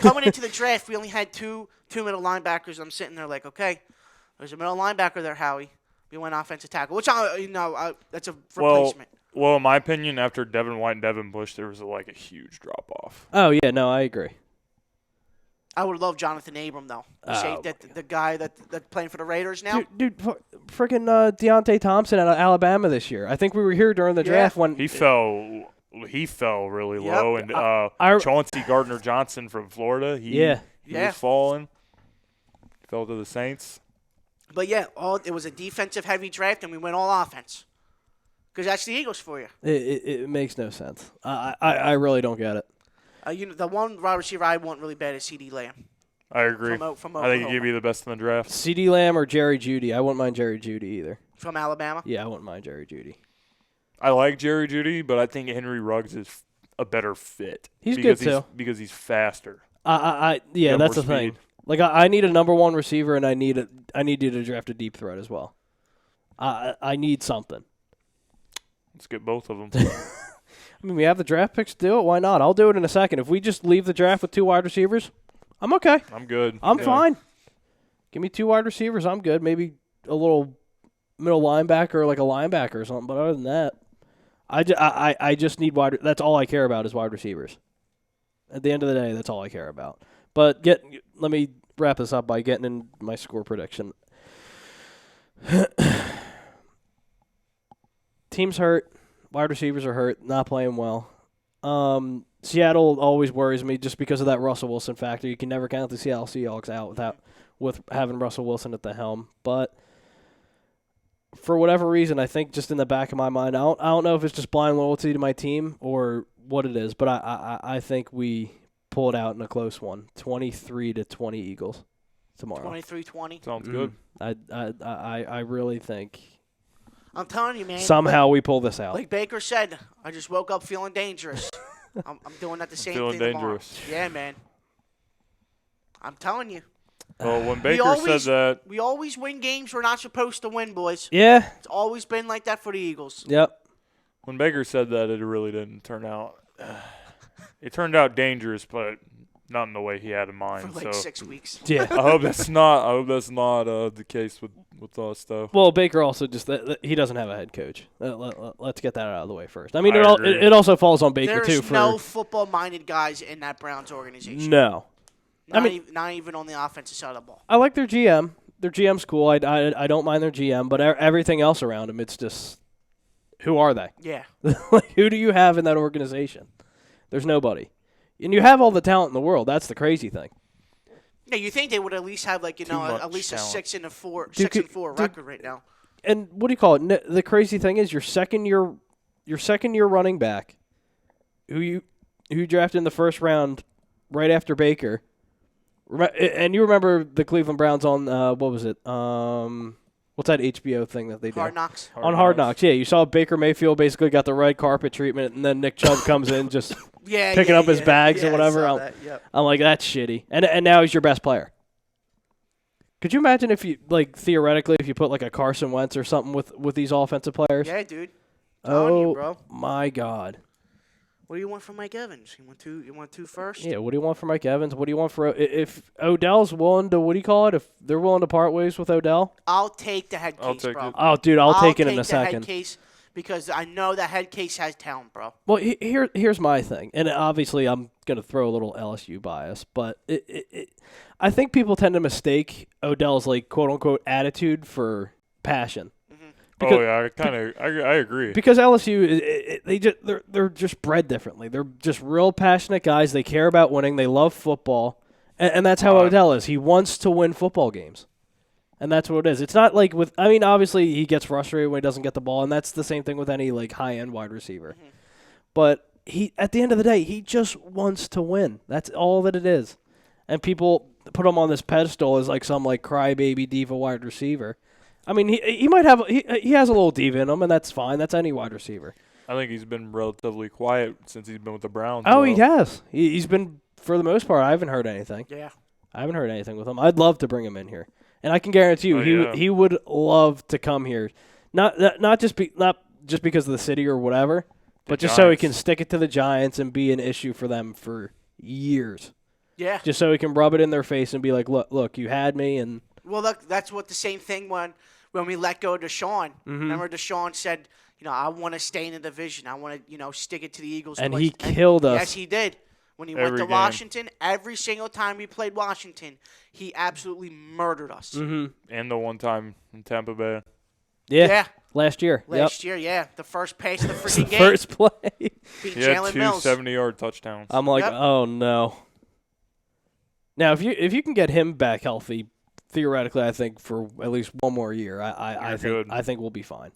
coming into the draft. We only had two middle linebackers. I'm sitting there like, okay, there's a middle linebacker there, Howie. We went offensive tackle, which that's a replacement. Well, in my opinion, after Devin White and Devin Bush, there was a huge drop off. Oh yeah, no, I agree. I would love Jonathan Abram though. The guy that's playing for the Raiders now. Dude, freaking Deontay Thompson out of Alabama this year. I think we were here during the draft when he fell. He fell really low, and Chauncey Gardner-Johnson from Florida, he was falling. Fell to the Saints. But yeah, it was a defensive-heavy draft, and we went all offense. Because that's the Eagles for you. It makes no sense. I really don't get it. The one wide receiver I want really bad is C.D. Lamb. I agree. From I think he'd be the best in the draft. C.D. Lamb or Jerry Jeudy. I wouldn't mind Jerry Jeudy either. From Alabama? Yeah, I wouldn't mind Jerry Jeudy. I like Jerry Jeudy, but I think Henry Ruggs is a better fit. He's good too because he's faster. Yeah, that's the thing. Like I need a number one receiver, and I need you to draft a deep threat as well. I need something. Let's get both of them. I mean, we have the draft picks to do it. Why not? I'll do it in a second. If we just leave the draft with 2 wide receivers, I'm okay. I'm good. I'm fine. Give me 2 wide receivers. I'm good. Maybe a little middle linebacker or like a linebacker or something. But other than that, I just need wide. That's all I care about is wide receivers. At the end of the day, that's all I care about. But let me wrap this up by getting in my score prediction. Team's hurt. Wide receivers are hurt. Not playing well. Seattle always worries me just because of that Russell Wilson factor. You can never count the Seattle Seahawks out with having Russell Wilson at the helm. But for whatever reason, I think just in the back of my mind, I don't know if it's just blind loyalty to my team or what it is, but I think we pull it out in a close one, 23-20 Eagles tomorrow. 23-20. Sounds good. I really think. I'm telling you, man. Somehow we pull this out. Like Baker said, I just woke up feeling dangerous. I'm doing that the same thing tomorrow. Yeah, man. I'm telling you. Well, when Baker said that. We always win games we're not supposed to win, boys. Yeah. It's always been like that for the Eagles. Yep. When Baker said that, it really didn't turn out. It turned out dangerous, but not in the way he had in mind. For 6 weeks. Yeah. I hope that's not the case with us, though. Well, Baker also just he doesn't have a head coach. Let's get that out of the way first. I mean, I agree. it also falls on Baker too. There's no football-minded guys in that Browns organization. No. Not even on the offensive side of the ball. I like their GM. Their GM's cool. I don't mind their GM, but everything else around him, it's just, who are they? Yeah. Like, who do you have in that organization? There's nobody. And you have all the talent in the world. That's the crazy thing. Yeah, you think they would at least have at least talent. a 6-4 record right now. And what do you call it? The crazy thing is your second year running back, who you drafted in the first round right after Baker. And you remember the Cleveland Browns on, what was it? What's that HBO thing that they do? Hard Knocks. On Hard Knocks, yeah. You saw Baker Mayfield basically got the red carpet treatment, and then Nick Chubb comes in just picking up his bags or whatever. I'm like, that's shitty. And now he's your best player. Could you imagine if you, theoretically, if you put, a Carson Wentz or something with these offensive players? Yeah, dude. Oh, bro. My God. What do you want from Mike Evans? You want two first? Yeah, what do you want from Mike Evans? What do you want for if Odell's willing to, what do you call it? If they're willing to part ways with Odell? I'll take the head case, bro. Oh, dude, I'll take it in a second. I'll take the head case because I know that head case has talent, bro. Well, here's my thing. And obviously I'm going to throw a little LSU bias, but I think people tend to mistake Odell's, quote-unquote, attitude for passion. Because, I agree. Because LSU, they're just bred differently. They're just real passionate guys. They care about winning. They love football, and that's how Odell is. He wants to win football games, and that's what it is. It's not like with. I mean, obviously he gets frustrated when he doesn't get the ball, and that's the same thing with any high end wide receiver. Mm-hmm. But at the end of the day, he just wants to win. That's all that it is, and people put him on this pedestal as some crybaby diva wide receiver. I mean, he might have he has a little diva in him, and that's fine. That's any wide receiver. I think he's been relatively quiet since he's been with the Browns. Oh, he has. He's been, for the most part, I haven't heard anything. Yeah. I haven't heard anything with him. I'd love to bring him in here, and I can guarantee you, he would love to come here, not just because of the city or whatever, but just so he can stick it to the Giants and be an issue for them for years. Yeah. Just so he can rub it in their face and be like, look, you had me, and. Well, look, that's what the same thing when we let go of Deshaun. Mm-hmm. Remember Deshaun said, I want to stay in the division. I want to, stick it to the Eagles. And he killed us. Yes, he did. When he went to Washington, every single time we played Washington, he absolutely murdered us. Mm-hmm. And the one time in Tampa Bay. Yeah. Last year. Last year, yeah. The first pace of the freaking game. First play. Beat He had Jalen two Mills. 70-yard touchdowns. I'm like, oh, no. Now, if you can get him back healthy, theoretically, I think for at least one more year, I think we'll be fine.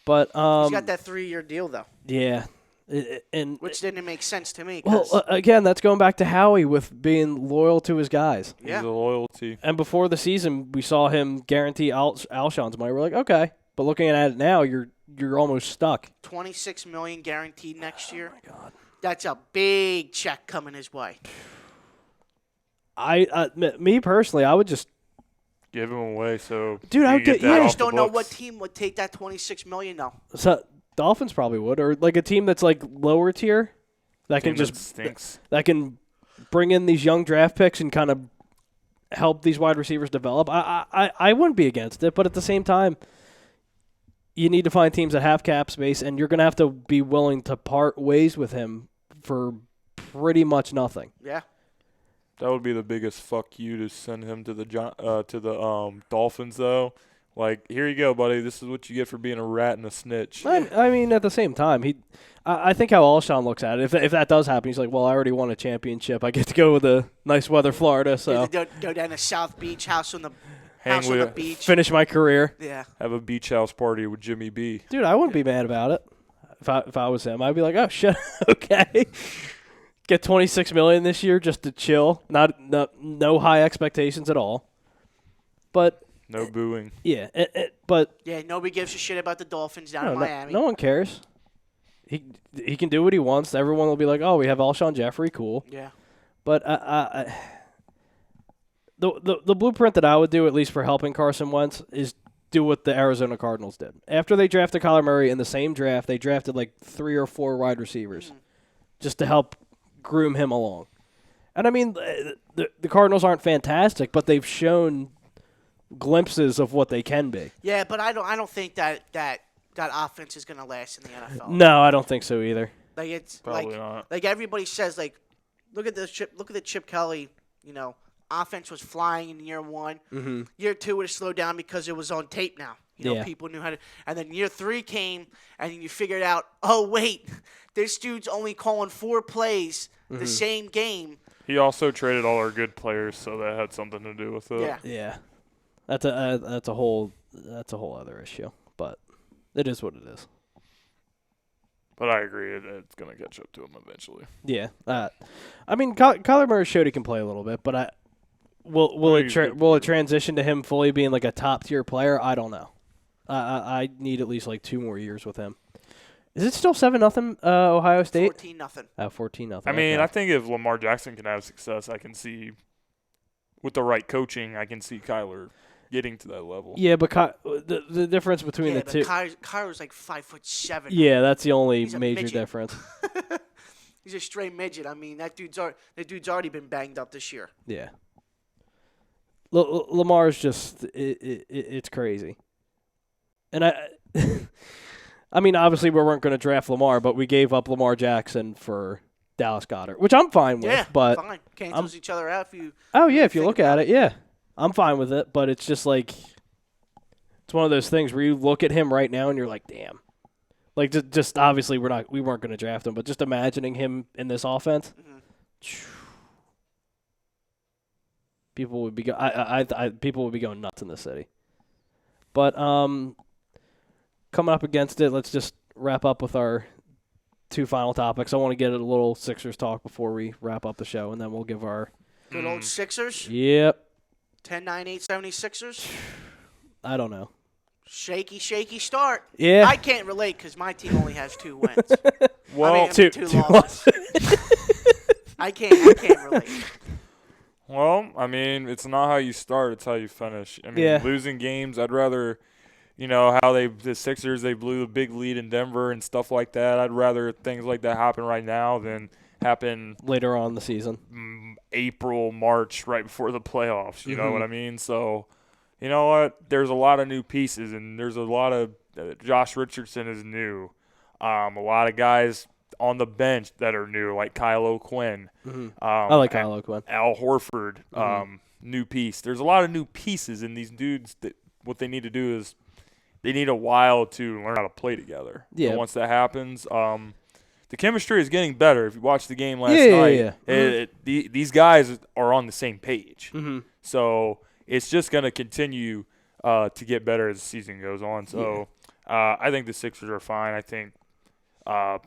But he's got that 3-year deal though. Yeah, which didn't make sense to me. Well, again, that's going back to Howie with being loyal to his guys. Yeah, he's a loyalty. And before the season, we saw him guarantee Alshon's money. We're like, okay, but looking at it now, you're almost stuck. $26 million guaranteed next year. Oh my God, that's a big check coming his way. Me personally, I would just give him away. So, dude, I would get. Yeah, I just don't know what team would take that $26 million though. So Dolphins probably would, or a team that's lower tier that can just stinks. That can bring in these young draft picks and kind of help these wide receivers develop. I wouldn't be against it, but at the same time, you need to find teams that have cap space, and you're going to have to be willing to part ways with him for pretty much nothing. Yeah. That would be the biggest fuck you to send him to the Dolphins, though. Like, here you go, buddy. This is what you get for being a rat and a snitch. I mean, at the same time, I think how Alshon looks at it, if that does happen, he's like, well, I already won a championship. I get to go with the nice weather Florida, so. Go down to South Beach, house on the beach. Finish my career. Yeah. Have a beach house party with Jimmy B. Dude, I wouldn't be mad about it if I was him. I'd be like, oh, shit, okay. Get $26 million this year just to chill. No high expectations at all. But no booing. Yeah, but yeah, nobody gives a shit about the Dolphins down in Miami. No one cares. He can do what he wants. Everyone will be like, oh, we have Alshon Jeffrey, cool. Yeah. But the blueprint that I would do, at least for helping Carson Wentz, is do what the Arizona Cardinals did. After they drafted Kyler Murray in the same draft, they drafted like 3 or 4 wide receivers just to help groom him along. And I mean, the Cardinals aren't fantastic, but they've shown glimpses of what they can be. Yeah, but I don't think that offense is going to last in the NFL. No, I don't think so either. Like it's probably not. Like everybody says, like look at the Chip Kelly, offense was flying in year 1. Mm-hmm. Year 2 would have slowed down because it was on tape now. People knew how to. And then year 3 came, and you figured out, oh wait, this dude's only calling 4 plays the same game. He also traded all our good players, so that had something to do with it. Yeah. Yeah. That's a whole other issue, but it is what it is. But I agree, it's going to catch up to him eventually. Yeah. I mean, Kyler Murray showed he can play a little bit, but will it transition to him fully being like a top tier player? I don't know. I need at least like 2 more years with him. Is it still 7-0 Ohio State? 14-0. 14-0. I mean, okay. I think if Lamar Jackson can have success, I can see with the right coaching, I can see Kyler getting to that level. Yeah, but the difference between the two. Kyler's like 5'7". Yeah, that's the only major difference. He's a straight midget. I mean, that dude's already been banged up this year. Yeah. Lamar's just it's crazy. And I mean, obviously we weren't going to draft Lamar, but we gave up Lamar Jackson for Dallas Goedert, which I'm fine with. Yeah, but fine. Cancels each other out if you. Oh yeah, if you look at it, yeah, I'm fine with it. But it's just like it's one of those things where you look at him right now and you're like, damn. Like just obviously we weren't going to draft him, but just imagining him in this offense, people would be people would be going nuts in the city. But coming up against it, let's just wrap up with our 2 final topics. I want to get a little Sixers talk before we wrap up the show, and then we'll give our good old Sixers. Yep. 10-9-8 76ers. I don't know. Shaky start. Yeah. I can't relate because my team only has 2 wins. Well, two losses. I can't relate. Well, I mean, it's not how you start; it's how you finish. I mean, losing games, I'd rather. How the Sixers, they blew a big lead in Denver and stuff like that. I'd rather things like that happen right now than happen later on in the season. April, March, right before the playoffs. You know what I mean? So, you know what? There's a lot of new pieces, and there's a lot of Josh Richardson is new. A lot of guys on the bench that are new, like Kyle O'Quinn. I like Kyle O'Quinn. Al Horford, new piece. There's a lot of new pieces in these dudes that what they need to do is they need a while to learn how to play together. Yeah. And once that happens, the chemistry is getting better. If you watched the game last night, these guys are on the same page. So it's just going to continue to get better as the season goes on. So I think the Sixers are fine. I think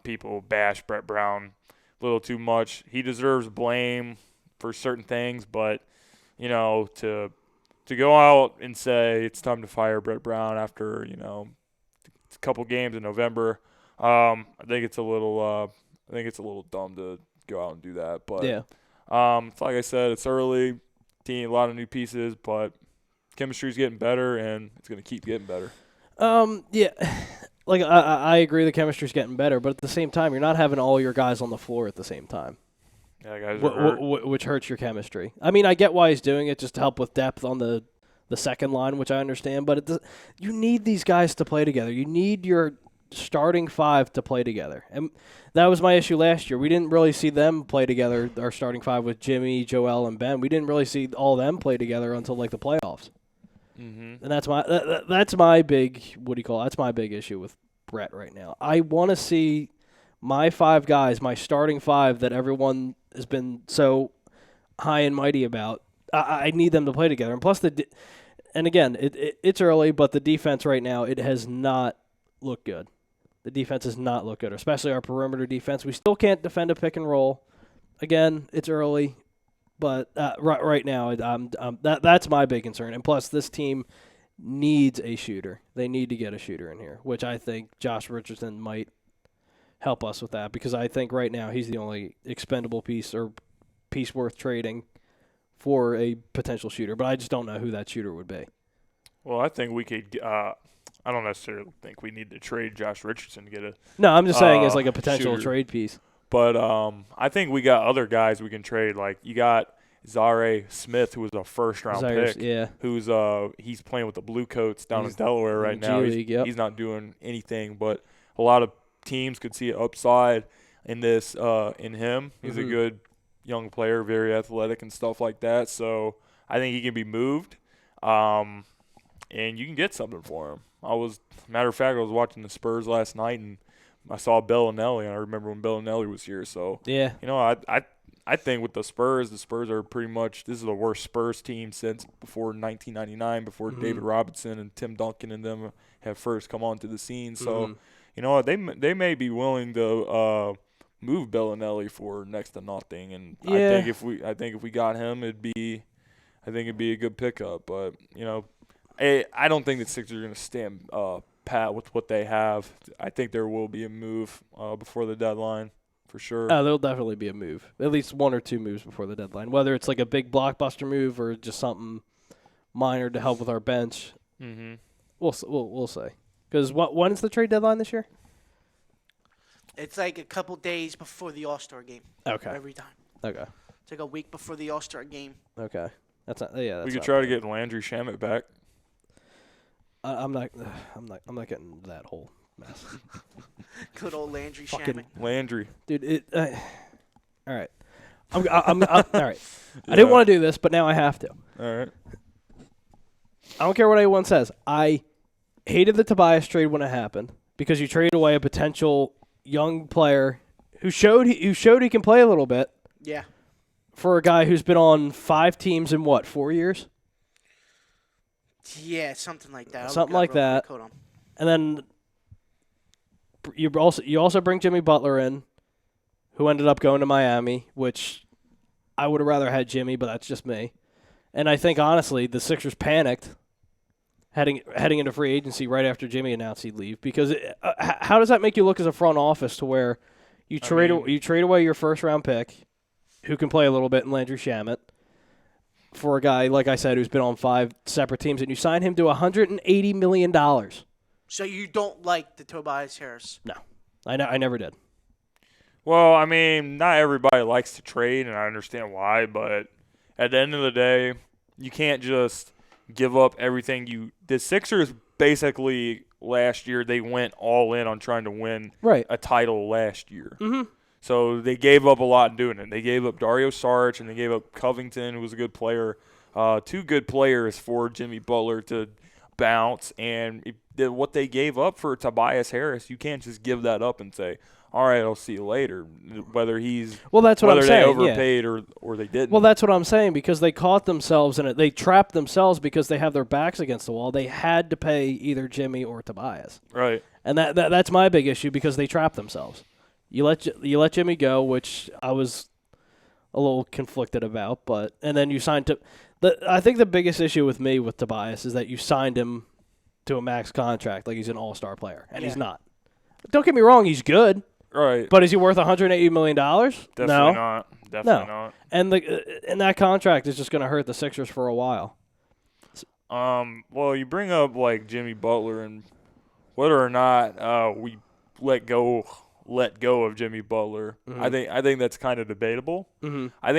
people bash Brett Brown a little too much. He deserves blame for certain things, but, to go out and say it's time to fire Brett Brown after, a couple games in November, I think it's a little dumb to go out and do that. But it's like I said, it's early, team, a lot of new pieces, but chemistry's getting better and it's going to keep getting better. Like I agree, the chemistry's getting better, but at the same time, you're not having all your guys on the floor at the same time. Yeah, guys are hurt. Which hurts your chemistry. I mean, I get why he's doing it, just to help with depth on the second line, which I understand. But you need these guys to play together. You need your starting five to play together. And that was my issue last year. We didn't really see them play together, our starting five with Jimmy, Joel, and Ben. We didn't really see all them play together until like the playoffs. Mm-hmm. And that's my big that's my big issue with Brett right now. I want to see my five guys, my starting five that everyone has been so high and mighty about. I need them to play together. And plus and again, it's early, but the defense right now, it has not looked good. The defense has not looked good, especially our perimeter defense. We still can't defend a pick and roll. Again, it's early, but right now, that's my big concern. And plus, this team needs a shooter. They need to get a shooter in here, which I think Josh Richardson might help us with that, because I think right now he's the only expendable piece or piece worth trading for a potential shooter, but I just don't know who that shooter would be. Well, I think we could I don't necessarily think we need to trade Josh Richardson to get a No, I'm just saying as like a potential shooter. Trade piece. But I think we got other guys we can trade. Like you got Zaire Smith, who was a first-round pick, who's he's playing with the Blue Coats down in Delaware right now. He's not doing anything, but a lot of teams could see an upside in this in him. He's a good young player, very athletic and stuff like that. So I think he can be moved, and you can get something for him. Matter of fact, I was watching the Spurs last night, and I saw Bellinelli, and I remember when Bellinelli was here. So I think with the Spurs are pretty much, this is the worst Spurs team since before 1999, before David Robinson and Tim Duncan and them have first come onto the scene. So they may be willing to move Bellinelli for next to nothing, and I think if we got him, it'd be a good pickup. But I don't think the Sixers are going to stand pat with what they have. I think there will be a move before the deadline for sure. There'll definitely be a move, at least one or two moves before the deadline, whether it's like a big blockbuster move or just something minor to help with our bench. Mm-hmm. We'll see. Because when's the trade deadline this year? It's like a couple days before the All-Star game. Okay. Every time. Okay. It's like a week before the All-Star game. Okay. That's not. Yeah. That's we could try to get Landry Shamet back. I'm not getting that whole mess. Good old Landry Shamet. Landry. Dude, all right. I'm all right. I didn't want to do this, but now I have to. All right. I don't care what anyone says. I hated the Tobias trade when it happened because you traded away a potential young player who showed he can play a little bit. Yeah. For a guy who's been on 5 teams in 4 years? Yeah, something like that. Something like that. And then you also bring Jimmy Butler in, who ended up going to Miami, which I would have rather had Jimmy, but that's just me. And I think honestly, the Sixers panicked heading into free agency right after Jimmy announced he'd leave, because how does that make you look as a front office to where you trade away your first round pick, who can play a little bit in Landry Shamet, for a guy, like I said, who's been on 5 separate teams, and you sign him to $180 million. So you don't like the Tobias Harris? No. I never did. Well, I mean, not everybody likes to trade, and I understand why, but at the end of the day, you can't just give up everything. The Sixers basically last year, they went all in on trying to win a title last year. Mm-hmm. So they gave up a lot in doing it. They gave up Dario Saric, and they gave up Covington, who was a good player. 2 good players for Jimmy Butler to bounce. And what they gave up for Tobias Harris, you can't just give that up and say, all right, I'll see you later. Whether they overpaid or they didn't. Well, that's what I'm saying, because they caught themselves in it. They trapped themselves because they have their backs against the wall. They had to pay either Jimmy or Tobias. Right. And that's my big issue, because they trapped themselves. You let Jimmy go, which I was a little conflicted about, and then you signed I think the biggest issue with me with Tobias is that you signed him to a max contract like he's an all-star player, and he's not. Don't get me wrong, he's good. Right. But is he worth $180 million? Definitely not. Definitely not. And that contract is just going to hurt the Sixers for a while. Well, you bring up like Jimmy Butler, and whether or not we let go of Jimmy Butler, I think that's kind of debatable. Mm-hmm. I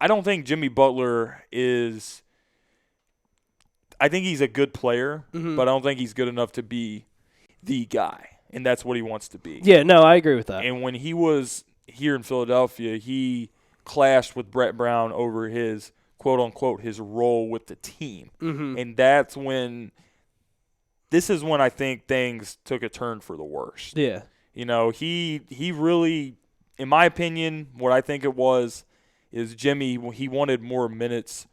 don't think Jimmy Butler is. I think he's a good player, Mm-hmm. but I don't think he's good enough to be the guy, and that's what he wants to be. Yeah, no, I agree with that. And when he was here in Philadelphia, he clashed with Brett Brown over his quote-unquote his role with the team. Mm-hmm. And that's when – this is when I think things took a turn for the worst. Yeah. You know, he really – in my opinion, what I think it was is Jimmy, he wanted more minutes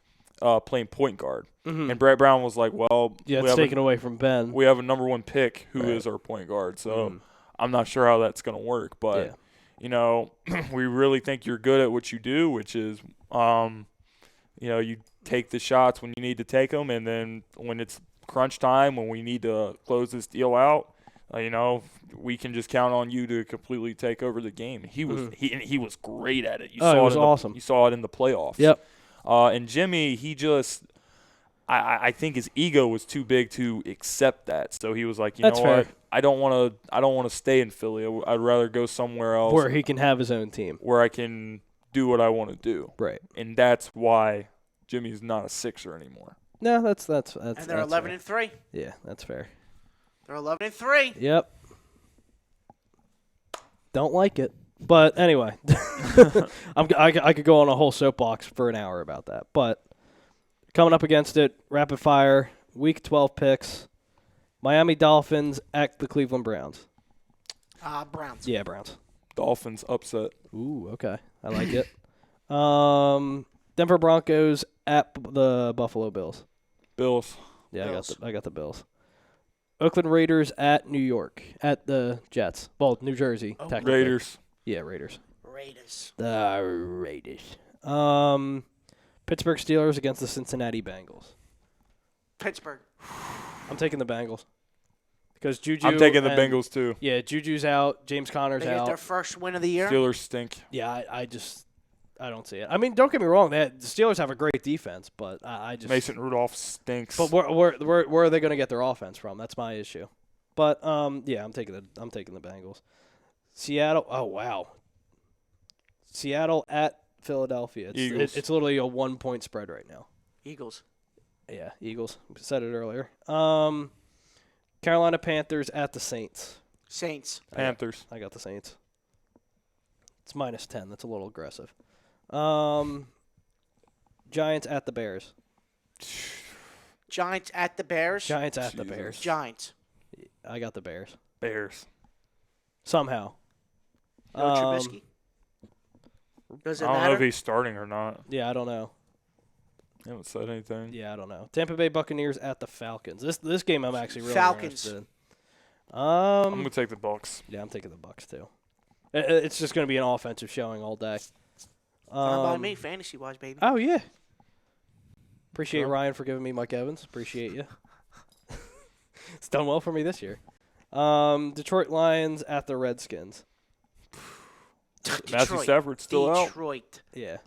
playing point guard. Mm-hmm. And Brett Brown was like, well, yeah, it's taken away from Ben. we have a number one pick who is our point guard. So I'm not sure how that's going to work. But, you know, we really think you're good at what you do, which is, you know, you take the shots when you need to take them. And then when it's crunch time, when we need to close this deal out, you know, we can just count on you to completely take over the game. He was he was great at it. It was awesome. You saw it in the playoffs. Yep. And Jimmy, he just I think his ego was too big to accept that. So he was like, you That's know what? fair. I don't want to stay in Philly. I'd rather go somewhere else Where he can have his own team. where I can do what I want to do. Right. And that's why Jimmy's not a Sixer anymore. No, that's And they're that's 11-3. Yeah, that's fair. They're 11-3. Yep. Don't like it. But anyway, I could go on a whole soapbox for an hour about that. But coming up against it, rapid fire, Week 12 picks, Miami Dolphins at the Cleveland Browns. Browns. Yeah, Browns. Dolphins upset. Ooh, okay. I like it. Denver Broncos at the Buffalo Bills. Bills. Yeah, Bills. I got the Bills. Oakland Raiders at New York. At the Jets. Well, New Jersey, technically. Raiders. Yeah, Raiders. Raiders. The Raiders. Pittsburgh Steelers against the Cincinnati Bengals. Pittsburgh. I'm taking the Bengals. Because Juju. I'm taking the and- Bengals too. Yeah, Juju's out. James Conner's They get their out. first win of the year. Steelers stink. Yeah, I don't see it. I mean, don't get me wrong. The Steelers have a great defense, but I just Mason Rudolph stinks. But where are they going to get their offense from? That's my issue. But yeah, I'm taking the Bengals. Seattle. Oh wow. Seattle at Philadelphia. Eagles. It's literally a 1-point spread right now. Eagles. Yeah, Eagles. We said it earlier. Carolina Panthers at the Saints. Saints. Panthers. I got the Saints. It's -10. That's a little aggressive. Giants at the Bears. Giants at the Bears. Giants at the Jesus. Bears. Giants. I got the Bears. Bears. Somehow. No Trubisky. Does it I don't know matter? if he's starting or not. Yeah, I don't know. I haven't said anything. Yeah, I don't know. Tampa Bay Buccaneers at the Falcons. This game I'm actually really Falcons. interested in. I'm gonna take the Bucks. Yeah, I'm taking the Bucks too. It's just going to be an offensive showing all day. Fine by me, fantasy-wise, baby. Oh yeah. Appreciate Ryan for giving me Mike Evans. Appreciate you. It's done well for me this year. Detroit Lions at the Redskins. Matthew Stafford's still out. Detroit. Yeah.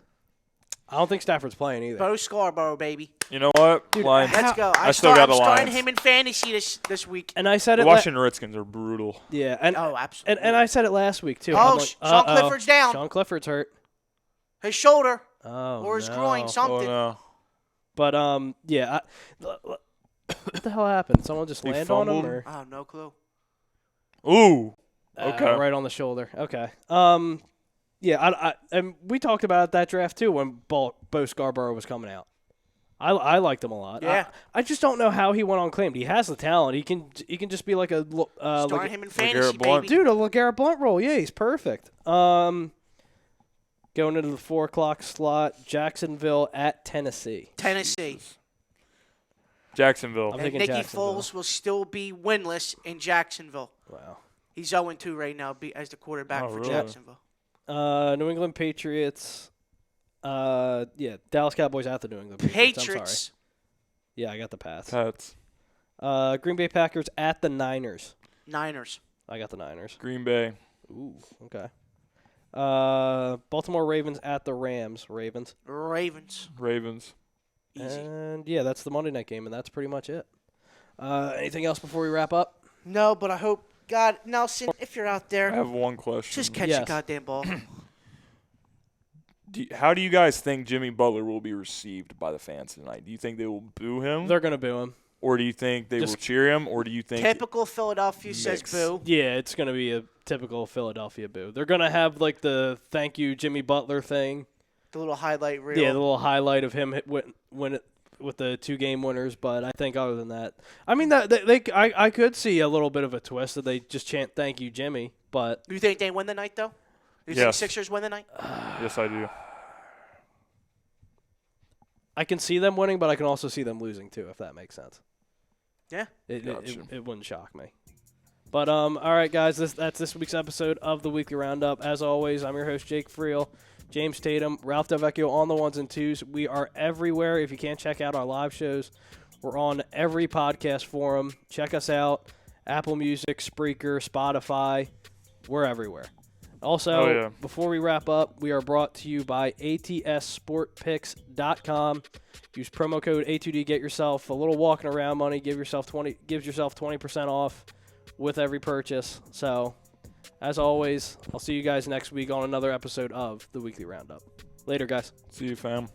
I don't think Stafford's playing either. Bo Scarborough, baby. You know what? Dude, Lions. Let's go. I still got the I'm starting Lions. him in fantasy this week. And I said The it. Washington Redskins are brutal. Yeah, and Oh, absolutely. and I said it last week too. Oh, I'm like, Sean uh-oh. Clifford's down. Sean Clifford's hurt. His shoulder Oh, or his no. groin, something. Oh no. But yeah. What the hell happened? Someone just He landed on him, fumbled? or Oh, no clue. Ooh. Okay. right on the shoulder. Okay. Yeah. And we talked about that draft too when Bo Scarborough was coming out. I liked him a lot. Yeah. I just don't know how he went unclaimed. He has the talent. He can just be like a Starting him in fantasy, Blount. baby. dude, a LeGarrette Blount role. Yeah, he's perfect. Going into the 4 o'clock slot, Jacksonville at Tennessee. Tennessee. Jacksonville. I'm And thinking Nicky Jacksonville. Foles will still be winless in Jacksonville. Wow. He's 0-2 right now as the quarterback Oh, for really? Jacksonville. New England Patriots. Yeah, Dallas Cowboys at the New England Patriots. I'm Patriots. sorry. Yeah, I got the pass. Pats. Green Bay Packers at the Niners. Niners. I got the Niners. Green Bay. Ooh, okay. Baltimore Ravens at the Rams. Ravens. Ravens. Ravens. Easy. And yeah, that's the Monday night game, and that's pretty much it. Anything else before we wrap up? No, but I hope, God, Nelson, if you're out I there, have one question. just catch Yes. the goddamn ball. How do you guys think Jimmy Butler will be received by the fans tonight? Do you think they will boo him? They're going to boo him. Or do you think they will cheer him? Or do you think typical Philadelphia says boo? Yeah, it's going to be a typical Philadelphia boo. They're going to have like the thank you Jimmy Butler thing. The little highlight reel. Yeah, the little highlight of him with the 2-game winners. But I think other than that, I mean, I could see a little bit of a twist that they just chant thank you Jimmy. But do you think they win the night though? Do you think Sixers win the night? Yes, I do. I can see them winning, but I can also see them losing too, if that makes sense. Yeah. It wouldn't shock me. But all right, guys, that's this week's episode of the Weekly Roundup. As always, I'm your host, Jake Friel, James Tatum, Ralph Delvecchio on the ones and twos. We are everywhere. If you can't check out our live shows, we're on every podcast forum. Check us out. Apple Music, Spreaker, Spotify. We're everywhere. Also, before we wrap up, we are brought to you by ATSSportPicks.com. Use promo code A2D. Get yourself a little walking around money. Gives yourself 20% off with every purchase. So, as always, I'll see you guys next week on another episode of the Weekly Roundup. Later, guys. See you, fam.